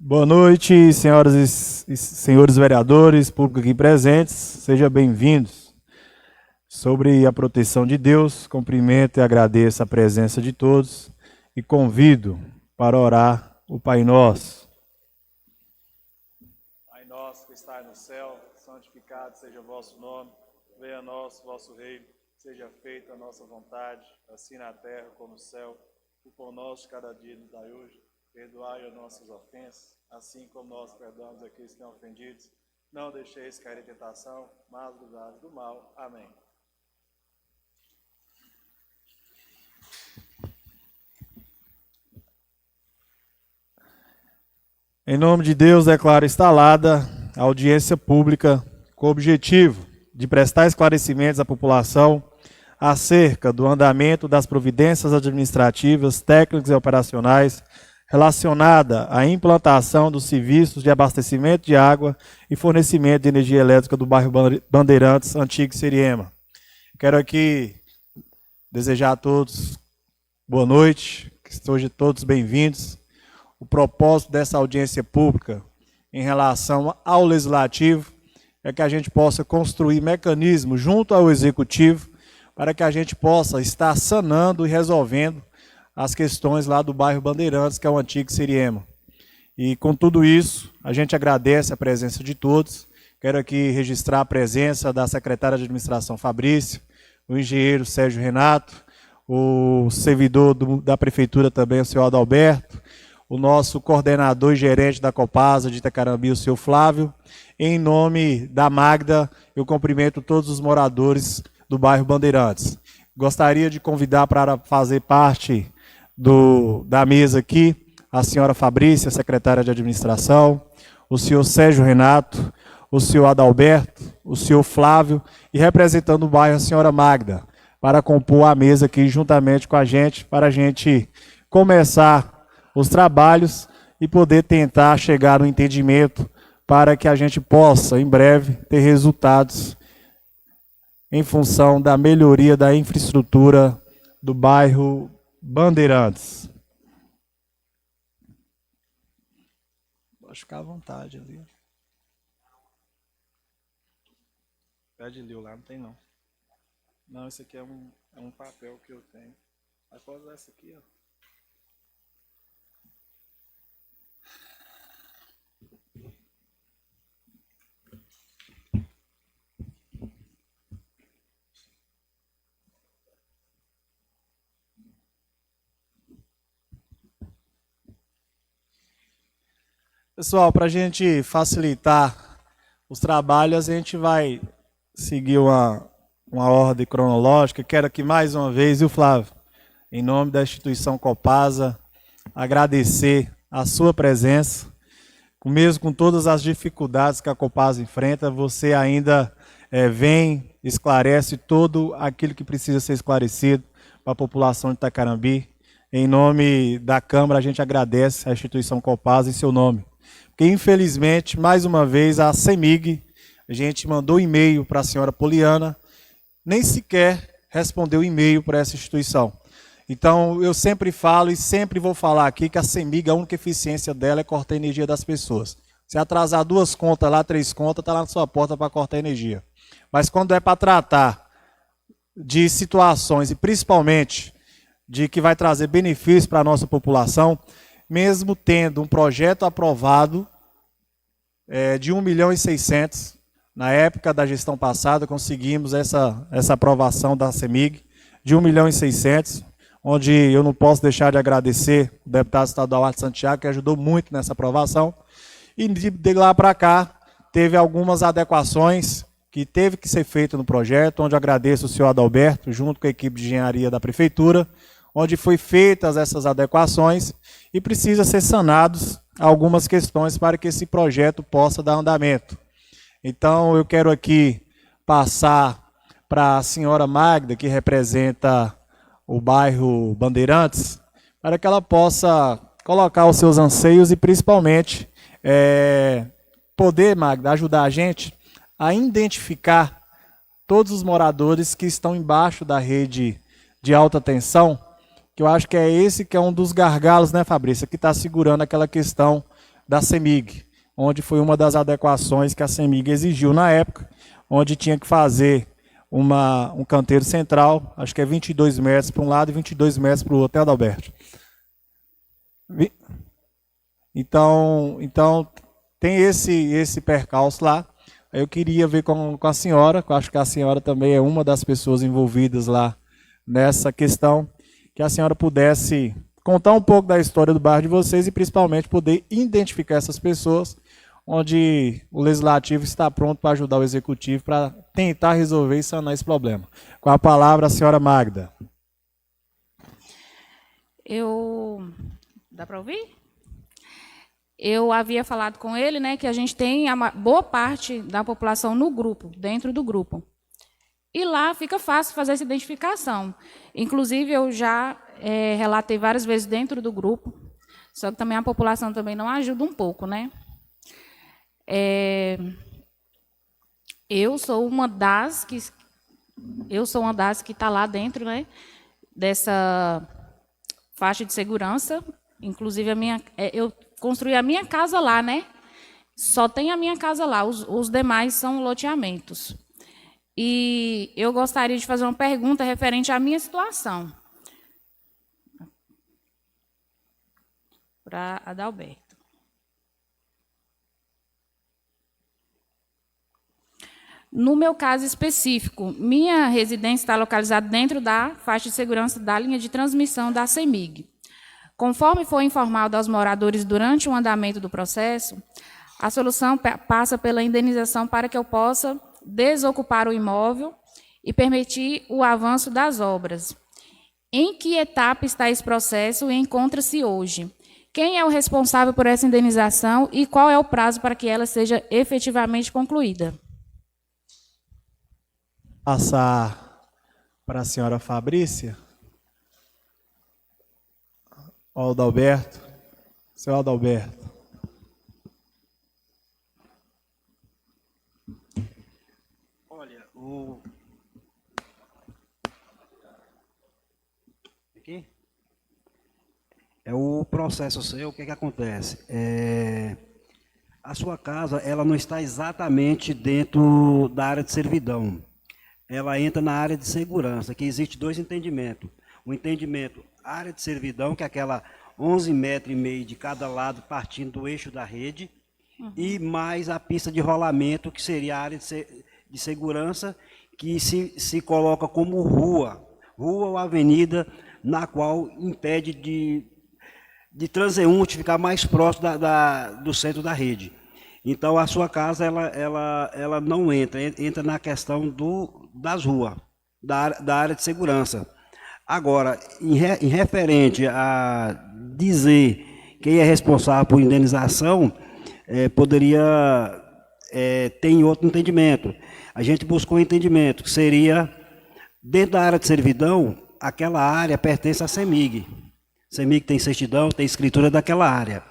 Boa noite, senhoras e senhores vereadores, público aqui presentes, sejam bem-vindos. Sobre a proteção de Deus, cumprimento e agradeço a presença de todos e convido para orar o Pai Nosso. Pai nosso que está no céu, santificado seja o vosso nome, venha a nós o vosso reino, seja feita a nossa vontade, assim na terra como no céu. O pão nosso de cada dia nos dai hoje. Perdoai as nossas ofensas, assim como nós perdoamos aqueles que têm ofendidos. Não deixeis cair em tentação, mas livrai-nos do mal. Amém. Em nome de Deus, declaro instalada a audiência pública com o objetivo de prestar esclarecimentos à população acerca do andamento das providências administrativas, técnicas e operacionais relacionada à implantação dos serviços de abastecimento de água e fornecimento de energia elétrica do bairro Bandeirantes, antigo Seriema. Quero aqui desejar a todos boa noite, que sejam todos bem-vindos. O propósito dessa audiência pública em relação ao Legislativo é que a gente possa construir mecanismos junto ao Executivo para que a gente possa estar sanando e resolvendo as questões lá do bairro Bandeirantes, que é o antigo Seriema. E com tudo isso, a gente agradece a presença de todos. Quero aqui registrar a presença da secretária de administração Fabrício, o engenheiro Sérgio Renato, o servidor da prefeitura também, o senhor Adalberto, o nosso coordenador e gerente da Copasa de Itacarambi, o senhor Flávio. Em nome da Magda, eu cumprimento todos os moradores do bairro Bandeirantes. Gostaria de convidar para fazer parte da mesa aqui a senhora Fabrícia, secretária de administração, o senhor Sérgio Renato, o senhor Adalberto, o senhor Flávio e representando o bairro a senhora Magda, para compor a mesa aqui juntamente com a gente, para a gente começar os trabalhos e poder tentar chegar no entendimento para que a gente possa, em breve, ter resultados em função da melhoria da infraestrutura do bairro Bandeirantes. Pode ficar à vontade ali. Pede ali, lá não tem não. Não, esse aqui é um papel que eu tenho. Mas pode usar esse aqui, ó. Pessoal, para a gente facilitar os trabalhos, a gente vai seguir uma ordem cronológica. Quero aqui mais uma vez, viu, Flávio, em nome da instituição Copasa, agradecer a sua presença. Mesmo com todas as dificuldades que a Copasa enfrenta, você ainda vem, esclarece todo aquilo que precisa ser esclarecido para a população de Itacarambi. Em nome da Câmara, a gente agradece a instituição Copasa em seu nome. Porque, infelizmente, mais uma vez, a CEMIG, a gente mandou e-mail para a senhora Poliana, nem sequer respondeu e-mail para essa instituição. Então, eu sempre falo e sempre vou falar aqui que a CEMIG, a única eficiência dela é cortar a energia das pessoas. Se atrasar 2 contas lá, 3 contas, está lá na sua porta para cortar a energia. Mas quando é para tratar de situações, e principalmente de que vai trazer benefícios para a nossa população, mesmo tendo um projeto aprovado de 1.600.000, na época da gestão passada, conseguimos essa aprovação da CEMIG de 1.600.000, onde eu não posso deixar de agradecer o deputado estadual Arte Santiago, que ajudou muito nessa aprovação. E de lá para cá, teve algumas adequações que teve que ser feito no projeto, onde eu agradeço o senhor Adalberto, junto com a equipe de engenharia da prefeitura, onde foi feitas essas adequações e precisa ser sanados algumas questões para que esse projeto possa dar andamento. Então, eu quero aqui passar para a senhora Magda, que representa o bairro Bandeirantes, para que ela possa colocar os seus anseios e, principalmente, poder, Magda, ajudar a gente a identificar todos os moradores que estão embaixo da rede de alta tensão, que eu acho que é esse que é um dos gargalos, né, Fabrícia, que está segurando aquela questão da CEMIG, onde foi uma das adequações que a CEMIG exigiu na época, onde tinha que fazer um canteiro central, acho que é 22 metros para um lado e 22 metros para o outro, Adalberto. Então tem esse percalço lá. Eu queria ver com a senhora, eu acho que a senhora também é uma das pessoas envolvidas lá nessa questão, que a senhora pudesse contar um pouco da história do bairro de vocês e principalmente poder identificar essas pessoas, onde o Legislativo está pronto para ajudar o Executivo para tentar resolver e sanar esse problema. Com a palavra, a senhora Magda. Dá para ouvir? Eu havia falado com ele, né, que a gente tem a boa parte da população no grupo, dentro do grupo. E lá fica fácil fazer essa identificação. Inclusive, eu já relatei várias vezes dentro do grupo, só que também a população também não ajuda um pouco, né? Eu sou uma das que está lá dentro, né, dessa faixa de segurança. Inclusive, eu construí a minha casa lá, né? Só tem a minha casa lá, os demais são loteamentos. E eu gostaria de fazer uma pergunta referente à minha situação. Para Adalberto. No meu caso específico, minha residência está localizada dentro da faixa de segurança da linha de transmissão da CEMIG. Conforme foi informado aos moradores durante o andamento do processo, a solução passa pela indenização para que eu possa desocupar o imóvel e permitir o avanço das obras. Em que etapa está esse processo e encontra-se hoje? Quem é o responsável por essa indenização e qual é o prazo para que ela seja efetivamente concluída? Passar para a senhora Fabrícia. O Adalberto. Seu Adalberto. Olha, aqui é o processo seu. O que acontece? A sua casa, ela não está exatamente dentro da área de servidão. Ela entra na área de segurança, que existe dois entendimentos. O entendimento área de servidão, que é aquela 11,5 metros de cada lado, partindo do eixo da rede, e mais a pista de rolamento, que seria a área de segurança, que se coloca como rua ou avenida, na qual impede de transeunte ficar mais próximo do centro da rede. Então, a sua casa ela não entra na questão das ruas, da área de segurança. Agora, em referente a dizer quem é responsável por indenização, poderia ter outro entendimento. A gente buscou um entendimento que seria, dentro da área de servidão, aquela área pertence à CEMIG. CEMIG tem certidão, tem escritura daquela área.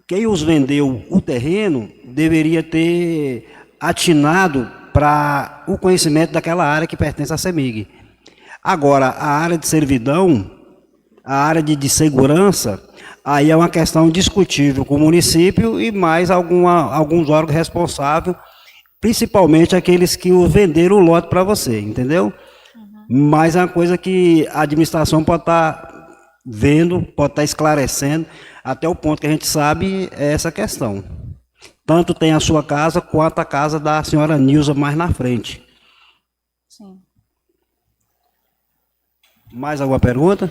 Quem os vendeu o terreno deveria ter atinado para o conhecimento daquela área que pertence à CEMIG. Agora, a área de servidão, a área de segurança, aí é uma questão discutível com o município e mais alguns órgãos responsáveis, principalmente aqueles que venderam o lote para você, entendeu? Mas é uma coisa que a administração pode estar vendo, pode estar esclarecendo, até o ponto que a gente sabe é essa questão. Tanto tem a sua casa, quanto a casa da senhora Nilza mais na frente. Sim. Mais alguma pergunta?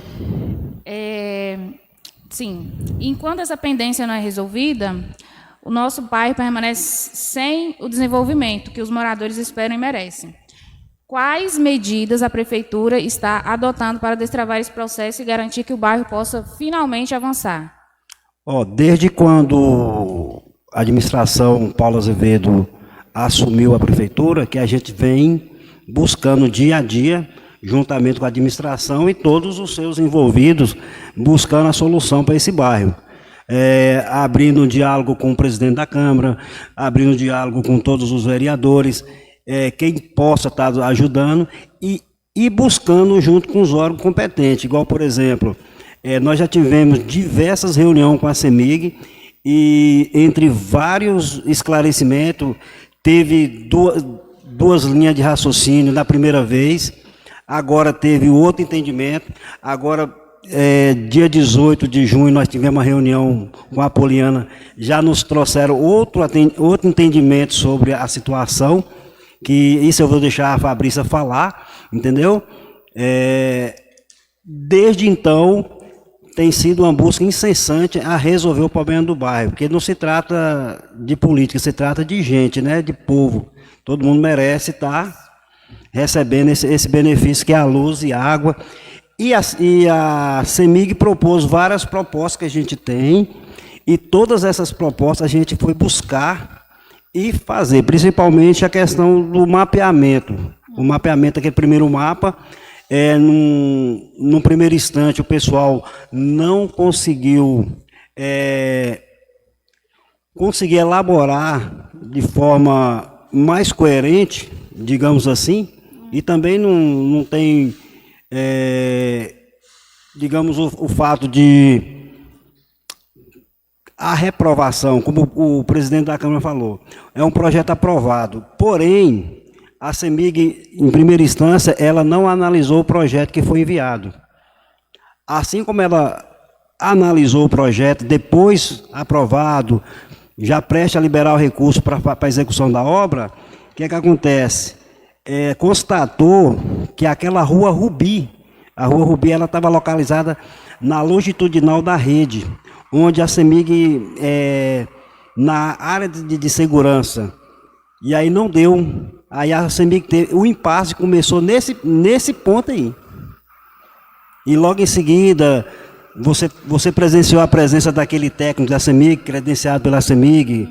Sim. Enquanto essa pendência não é resolvida, o nosso bairro permanece sem o desenvolvimento que os moradores esperam e merecem. Quais medidas a Prefeitura está adotando para destravar esse processo e garantir que o bairro possa finalmente avançar? Desde quando a administração Paulo Azevedo assumiu a Prefeitura, que a gente vem buscando dia a dia, juntamente com a administração e todos os seus envolvidos, buscando a solução para esse bairro. Abrindo um diálogo com o presidente da Câmara, abrindo um diálogo com todos os vereadores, quem possa estar ajudando e buscando junto com os órgãos competentes. Igual, por exemplo, nós já tivemos diversas reuniões com a CEMIG e entre vários esclarecimentos, teve duas linhas de raciocínio na primeira vez, agora teve outro entendimento, agora, dia 18 de junho, nós tivemos uma reunião com a Poliana, já nos trouxeram outro entendimento sobre a situação, que isso eu vou deixar a Fabrícia falar, entendeu? Desde então, tem sido uma busca incessante a resolver o problema do bairro, porque não se trata de política, se trata de gente, né, de povo. Todo mundo merece estar recebendo esse benefício que é a luz e a água. E a CEMIG propôs várias propostas que a gente tem, e todas essas propostas a gente foi buscar e fazer, principalmente a questão do mapeamento. O mapeamento, aquele primeiro mapa, num primeiro instante, o pessoal não conseguiu elaborar de forma mais coerente, digamos assim, e também não tem, digamos, o fato de a reprovação, como o presidente da Câmara falou, é um projeto aprovado, porém, a CEMIG, em primeira instância, ela não analisou o projeto que foi enviado. Assim como ela analisou o projeto, depois aprovado, já presta a liberar o recurso para a execução da obra, o que é que acontece? Constatou que aquela rua Rubi, a rua Rubi, ela estava localizada na longitudinal da rede, onde a CEMIG, na área de segurança, e aí não deu. Aí a CEMIG teve, o impasse começou nesse ponto aí. E logo em seguida, você presenciou a presença daquele técnico da CEMIG, credenciado pela CEMIG.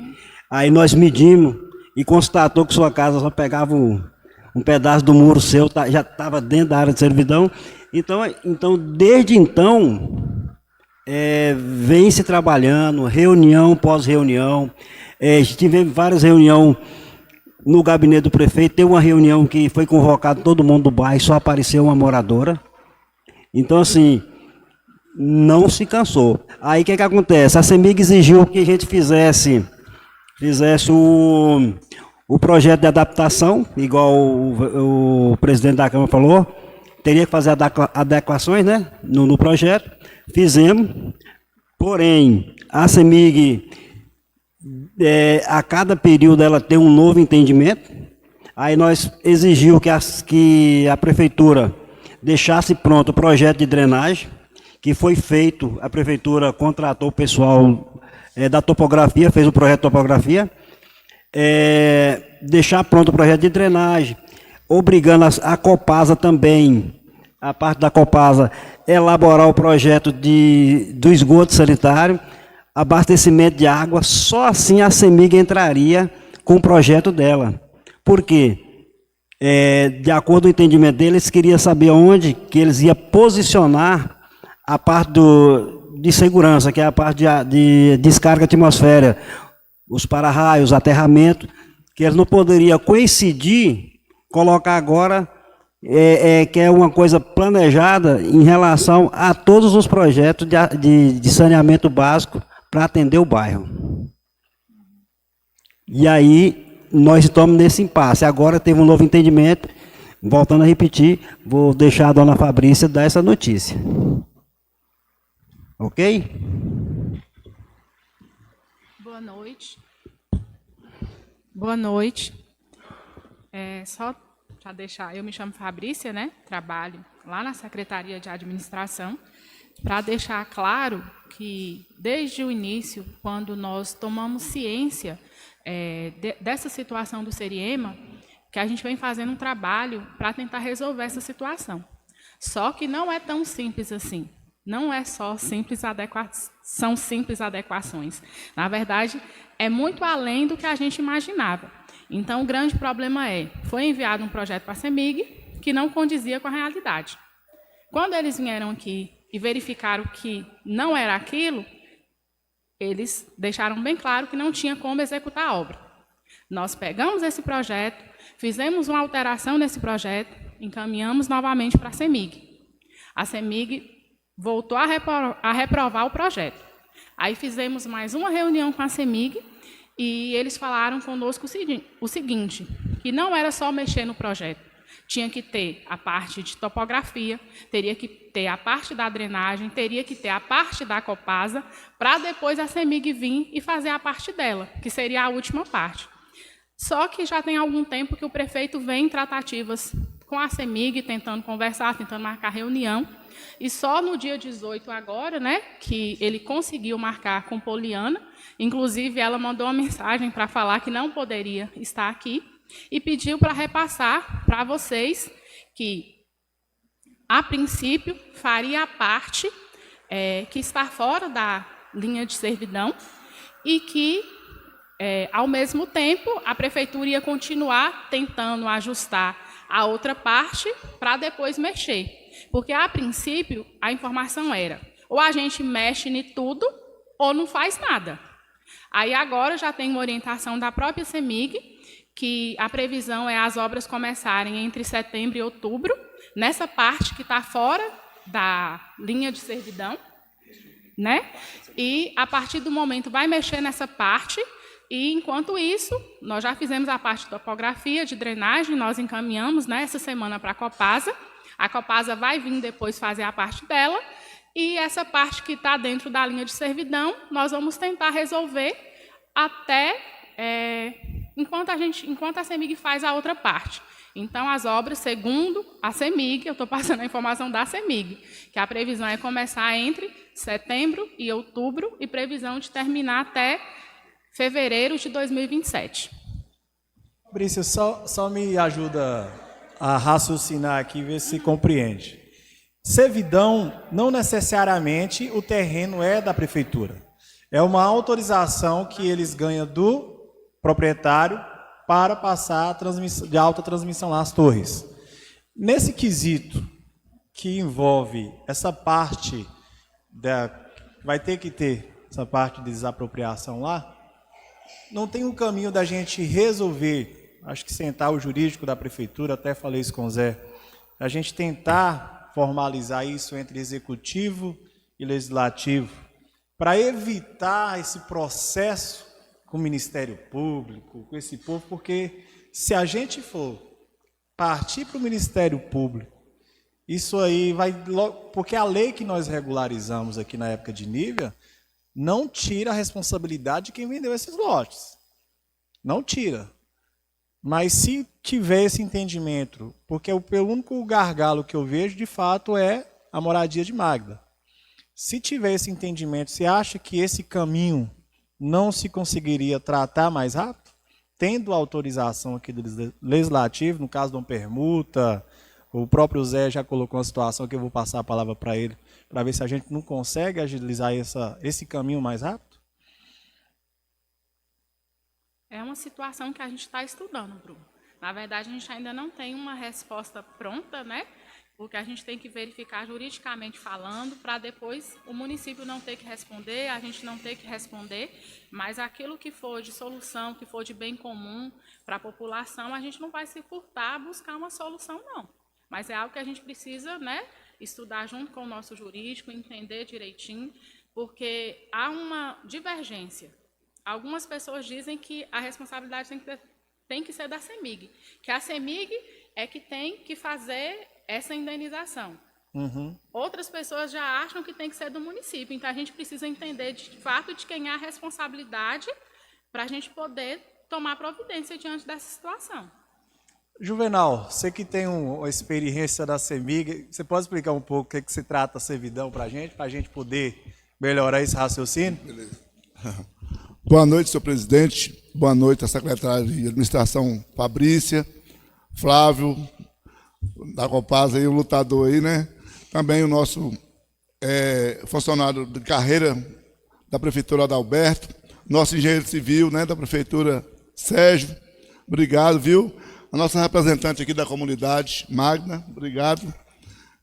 Aí nós medimos e constatou que sua casa só pegava um pedaço do muro seu, já estava dentro da área de servidão. Então desde então, vem se trabalhando, reunião pós-reunião. Tivemos várias reuniões no gabinete do prefeito. Teve uma reunião que foi convocado todo mundo do bairro, só apareceu uma moradora. Então, assim, não se cansou. Aí o que acontece? A CEMIG exigiu que a gente fizesse o projeto de adaptação, igual o presidente da Câmara falou, teria que fazer adequações, né, no projeto. Fizemos, porém, a CEMIG, a cada período ela tem um novo entendimento. Aí nós exigimos que a prefeitura deixasse pronto o projeto de drenagem, que foi feito, a prefeitura contratou o pessoal da topografia, fez o projeto de topografia, deixar pronto o projeto de drenagem, obrigando a Copasa também, a parte da Copasa, elaborar o projeto do esgoto sanitário, abastecimento de água. Só assim a CEMIG entraria com o projeto dela. Por quê? De acordo com o entendimento deles, queria saber onde que eles iam posicionar a parte de segurança, que é a parte de descarga atmosférica, os para-raios, aterramento, que eles não poderiam coincidir, colocar agora, que é uma coisa planejada em relação a todos os projetos de saneamento básico para atender o bairro. E aí, nós estamos nesse impasse. Agora teve um novo entendimento. Voltando a repetir, vou deixar a dona Fabrícia dar essa notícia. Ok? Boa noite. Boa noite. Só para deixar, eu me chamo Fabrícia, né? Trabalho lá na Secretaria de Administração, para deixar claro que, desde o início, quando nós tomamos ciência dessa situação do Seriema, que a gente vem fazendo um trabalho para tentar resolver essa situação. Só que não é tão simples assim. Não é só são simples adequações. Na verdade, é muito além do que a gente imaginava. Então, o grande problema foi enviado um projeto para a CEMIG que não condizia com a realidade. Quando eles vieram aqui e verificaram que não era aquilo, eles deixaram bem claro que não tinha como executar a obra. Nós pegamos esse projeto, fizemos uma alteração nesse projeto, encaminhamos novamente para a CEMIG. A CEMIG voltou a reprovar o projeto. Aí fizemos mais uma reunião com a CEMIG e eles falaram conosco o seguinte, que não era só mexer no projeto. Tinha que ter a parte de topografia, teria que ter a parte da drenagem, teria que ter a parte da Copasa, para depois a CEMIG vir e fazer a parte dela, que seria a última parte. Só que já tem algum tempo que o prefeito vem em tratativas com a CEMIG, tentando conversar, tentando marcar reunião, e só no dia 18 agora, né, que ele conseguiu marcar com Poliana, inclusive ela mandou uma mensagem para falar que não poderia estar aqui, e pediu para repassar para vocês que, a princípio, faria a parte que está fora da linha de servidão e que, ao mesmo tempo, a prefeitura ia continuar tentando ajustar a outra parte para depois mexer. Porque, a princípio, a informação era ou a gente mexe em tudo ou não faz nada. Aí agora já tem uma orientação da própria CEMIG, que a previsão é as obras começarem entre setembro e outubro, nessa parte que está fora da linha de servidão, né? E, a partir do momento, vai mexer nessa parte, e, enquanto isso, nós já fizemos a parte de topografia, de drenagem, nós encaminhamos, né, essa semana para a Copasa vai vir depois fazer a parte dela, e essa parte que está dentro da linha de servidão, nós vamos tentar resolver até... enquanto a CEMIG faz a outra parte. Então, as obras, segundo a CEMIG, eu estou passando a informação da CEMIG, que a previsão é começar entre setembro e outubro e previsão de terminar até fevereiro de 2027. Fabrícia, só me ajuda a raciocinar aqui e ver se compreende. Servidão, não necessariamente o terreno é da prefeitura. É uma autorização que eles ganham do proprietário para passar a transmissão, de alta transmissão lá, as torres. Nesse quesito que envolve essa parte, vai ter que ter essa parte de desapropriação lá, não tem um caminho da gente resolver, acho que sentar o jurídico da prefeitura, até falei isso com o Zé, a gente tentar formalizar isso entre executivo e legislativo, para evitar esse processo com o Ministério Público, com esse povo, porque se a gente for partir para o Ministério Público, isso aí vai... Porque a lei que nós regularizamos aqui na época de Nívia não tira a responsabilidade de quem vendeu esses lotes. Não tira. Mas se tiver esse entendimento, porque o único gargalo que eu vejo, de fato, é a moradia de Magda. Se tiver esse entendimento, você acha que esse caminho não se conseguiria tratar mais rápido? Tendo autorização aqui do Legislativo, no caso de uma permuta, o próprio Zé já colocou uma situação que eu vou passar a palavra para ele, para ver se a gente não consegue agilizar esse caminho mais rápido? É uma situação que a gente está estudando, Bruno. Na verdade, a gente ainda não tem uma resposta pronta, né? Porque a gente tem que verificar juridicamente falando, para depois o município não ter que responder, a gente não ter que responder, mas aquilo que for de solução, que for de bem comum para a população, a gente não vai se furtar a buscar uma solução, não. Mas é algo que a gente precisa, né, estudar junto com o nosso jurídico, entender direitinho, porque há uma divergência. Algumas pessoas dizem que a responsabilidade tem que ser da CEMIG, que a CEMIG é que tem que fazer essa indenização. Uhum. Outras pessoas já acham que tem que ser do município, então a gente precisa entender de fato de quem é a responsabilidade para a gente poder tomar providência diante dessa situação. Juvenal, você que tem uma experiência da CEMIG, você pode explicar um pouco o que se trata a servidão para a gente poder melhorar esse raciocínio? Beleza. Boa noite, senhor presidente. Boa noite, a secretária de administração Fabrícia, Flávio, da Copasa, aí, o lutador aí, né? Também o nosso funcionário de carreira da prefeitura Adalberto, nosso engenheiro civil, né, da prefeitura Sérgio, obrigado, viu? A nossa representante aqui da comunidade, Magna, obrigado.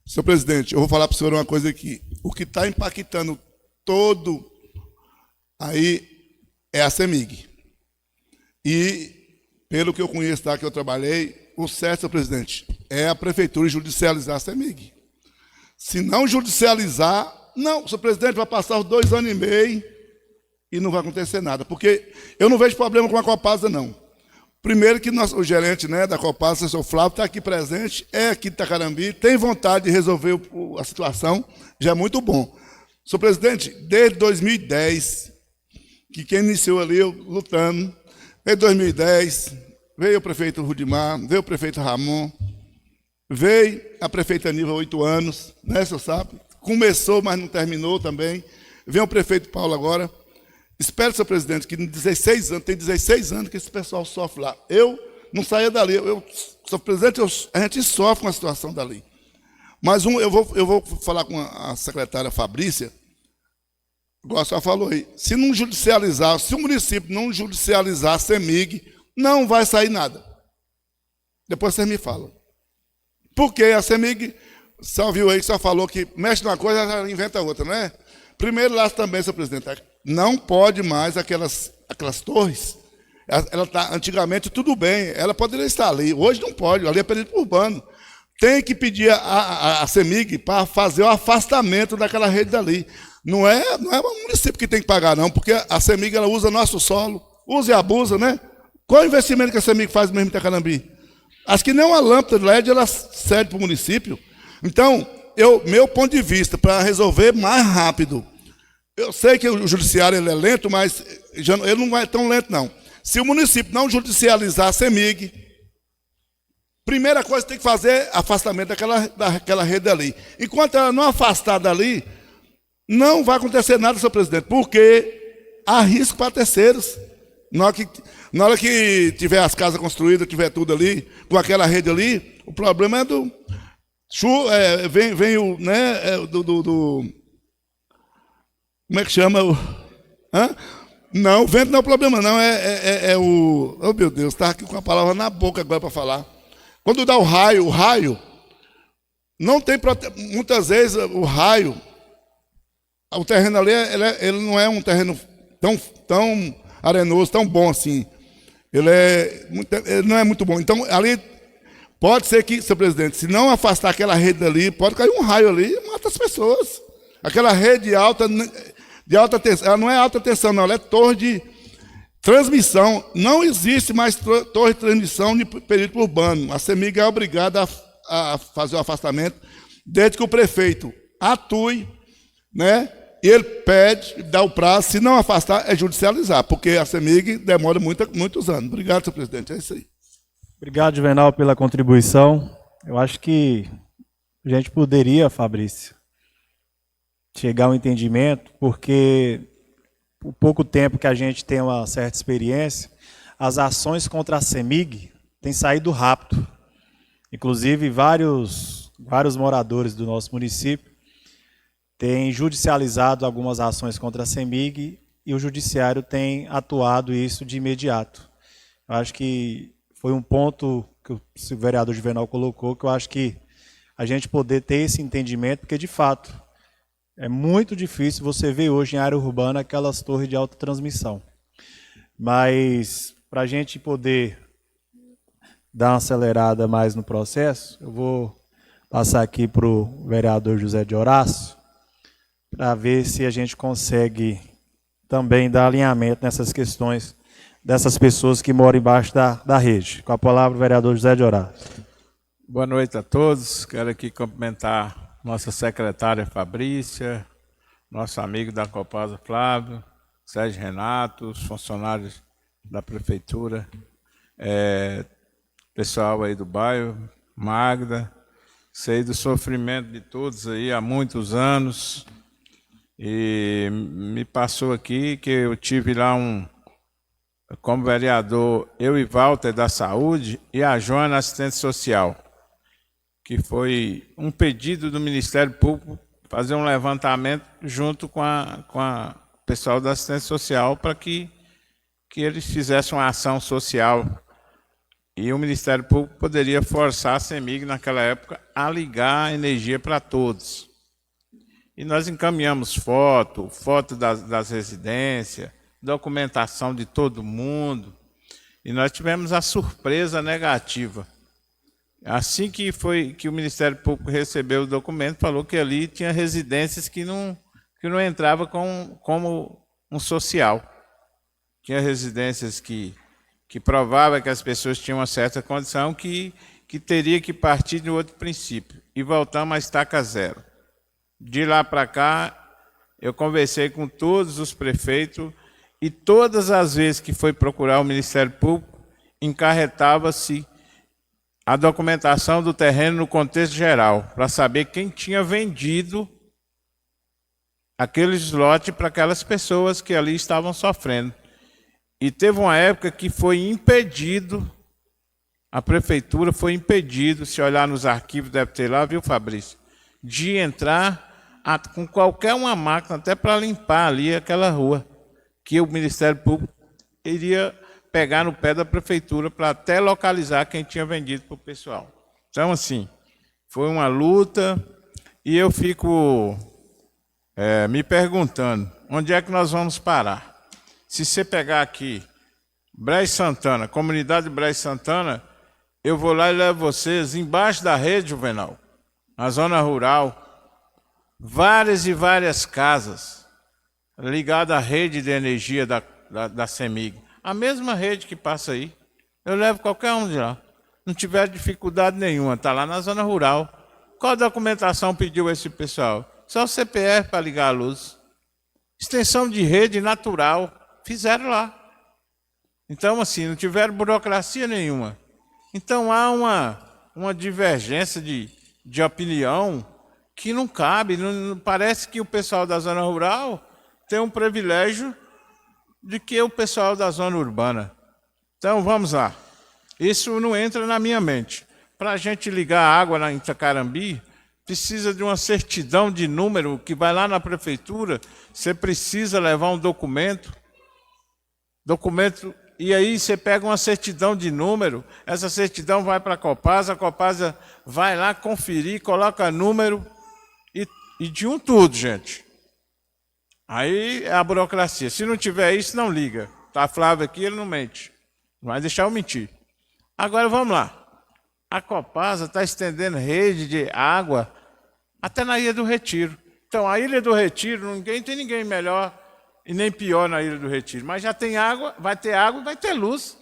Senhor presidente, eu vou falar para o senhor uma coisa aqui. O que está impactando todo aí é a CEMIG. E, pelo que eu conheço lá que eu trabalhei, o certo, senhor presidente, é a prefeitura judicializar a CEMIG. Se não judicializar, não, senhor presidente, vai passar os 2 anos e meio e não vai acontecer nada, porque eu não vejo problema com a Copasa, não. Primeiro que o gerente, né, da Copasa, o senhor Flávio, está aqui presente, é aqui de Itacarambi, tem vontade de resolver a situação, já é muito bom. Senhor presidente, desde 2010, que quem iniciou ali, eu lutando, desde 2010, veio o prefeito Rudimar, veio o prefeito Ramon, veio a prefeita Aníbal há 8 anos, né, o senhor sabe? Começou, mas não terminou também. Vem o prefeito Paulo agora. Espero, senhor presidente, que em 16 anos, tem 16 anos que esse pessoal sofre lá. Eu não saía dali. Senhor presidente, a gente sofre com a situação dali. Mas eu vou falar com a secretária Fabrícia, igual a senhora falou aí, se não judicializar, se o município não judicializar a CEMIG, não vai sair nada. Depois vocês me falam. Porque a CEMIG, só viu aí que só falou que mexe numa coisa, ela inventa outra, não é? Primeiro lá também, senhor presidente, não pode mais aquelas torres. Ela tá, antigamente tudo bem, ela poderia estar ali, hoje não pode, ali é perímetro urbano. Tem que pedir a CEMIG para fazer o afastamento daquela rede dali. Não é o município que tem que pagar, não, porque a CEMIG ela usa nosso solo, usa e abusa, né? Qual é o investimento que a CEMIG faz mesmo em Itacarambi? Acho que nem uma lâmpada de LED ela cede para o município. Então, meu ponto de vista, para resolver mais rápido, eu sei que o judiciário ele é lento, mas ele não é tão lento, não. Se o município não judicializar a CEMIG, primeira coisa que tem que fazer é afastamento daquela rede ali. Enquanto ela não afastar dali, não vai acontecer nada, senhor presidente, porque há risco para terceiros. Na hora que tiver as casas construídas, tiver tudo ali, com aquela rede ali, o problema é do... vem o... né, como é que chama? Não, o vento não é o problema, não. É o... Oh, meu Deus, estava aqui com a palavra na boca agora para falar. Quando dá o raio, não tem... Muitas vezes o raio, o terreno ali, ele não é um terreno tão arenoso, tão bom assim. Ele não é muito bom. Então, ali, pode ser que, senhor presidente, se não afastar aquela rede ali, pode cair um raio ali e mata as pessoas. Aquela rede de alta tensão, ela não é alta tensão, não, ela é torre de transmissão. Não existe mais torre de transmissão de perímetro urbano. A CEMIG é obrigada a fazer o afastamento, desde que o prefeito atue, né? E ele pede, dá o prazo, se não afastar, é judicializar, porque a CEMIG demora muitos anos. Obrigado, senhor presidente, é isso aí. Obrigado, Juvenal, pela contribuição. Eu acho que a gente poderia, Fabrício, chegar a um entendimento, porque por pouco tempo que a gente tem uma certa experiência, as ações contra a CEMIG têm saído rápido. Inclusive, vários moradores do nosso município têm judicializado algumas ações contra a CEMIG e o judiciário tem atuado isso de imediato. Eu acho que foi um ponto que o vereador Juvenal colocou, que eu acho que a gente poder ter esse entendimento, porque de fato é muito difícil você ver hoje em área urbana aquelas torres de alta transmissão. Mas para a gente poder dar uma acelerada mais no processo, eu vou passar aqui para o vereador José de Horácio, para ver se a gente consegue também dar alinhamento nessas questões dessas pessoas que moram embaixo da rede. Com a palavra, o vereador José de Horácio. Boa noite a todos. Quero aqui cumprimentar nossa secretária Fabrícia, nosso amigo da Copasa Flávio, Sérgio Renato, os funcionários da prefeitura, pessoal aí do bairro, Magda. Sei do sofrimento de todos aí há muitos anos. E me passou aqui que eu tive lá como vereador, eu e Walter da Saúde e a Joana, assistente social, que foi um pedido do Ministério Público fazer um levantamento junto com a pessoal da assistência social para que eles fizessem uma ação social. E o Ministério Público poderia forçar a CEMIG naquela época a ligar a energia para todos. E nós encaminhamos foto das residências, documentação de todo mundo, e nós tivemos a surpresa negativa. Assim que o Ministério Público recebeu o documento, falou que ali tinha residências que não entrava como um social. Tinha residências que provava que as pessoas tinham uma certa condição que teria que partir de outro princípio. E voltamos à estaca zero. De lá para cá, eu conversei com todos os prefeitos e todas as vezes que foi procurar o Ministério Público, encarretava-se a documentação do terreno no contexto geral, para saber quem tinha vendido aqueles lotes para aquelas pessoas que ali estavam sofrendo. E teve uma época que foi impedido, a prefeitura foi impedido, se olhar nos arquivos, deve ter lá, viu, Fabrício, de entrar com qualquer uma máquina, até para limpar ali aquela rua, que o Ministério Público iria pegar no pé da prefeitura para até localizar quem tinha vendido para o pessoal. Então, assim, foi uma luta e eu fico me perguntando, onde é que nós vamos parar? Se você pegar aqui, Brejo Santana, comunidade de Brejo Santana, eu vou lá e levo vocês embaixo da rede, Juvenal, na zona rural, várias e várias casas ligadas à rede de energia da CEMIG. A mesma rede que passa aí. Eu levo qualquer um de lá. Não tiver dificuldade nenhuma, está lá na zona rural. Qual documentação pediu esse pessoal? Só o CPF para ligar a luz. Extensão de rede natural, fizeram lá. Então, assim, não tiveram burocracia nenhuma. Então, há uma divergência de opinião que não cabe. Não, parece que o pessoal da zona rural tem um privilégio de que o pessoal da zona urbana. Então, vamos lá. Isso não entra na minha mente. Para a gente ligar a água na Itacarambi, precisa de uma certidão de número que vai lá na prefeitura, você precisa levar um documento, e aí você pega uma certidão de número, essa certidão vai para a Copasa vai lá conferir, coloca número, e de um tudo, gente. Aí é a burocracia. Se não tiver isso, não liga. Tá Flávio aqui, ele não mente. Não vai deixar eu mentir. Agora vamos lá. A Copasa está estendendo rede de água até na Ilha do Retiro. Então, a Ilha do Retiro, tem ninguém melhor e nem pior na Ilha do Retiro. Mas já tem água e vai ter luz.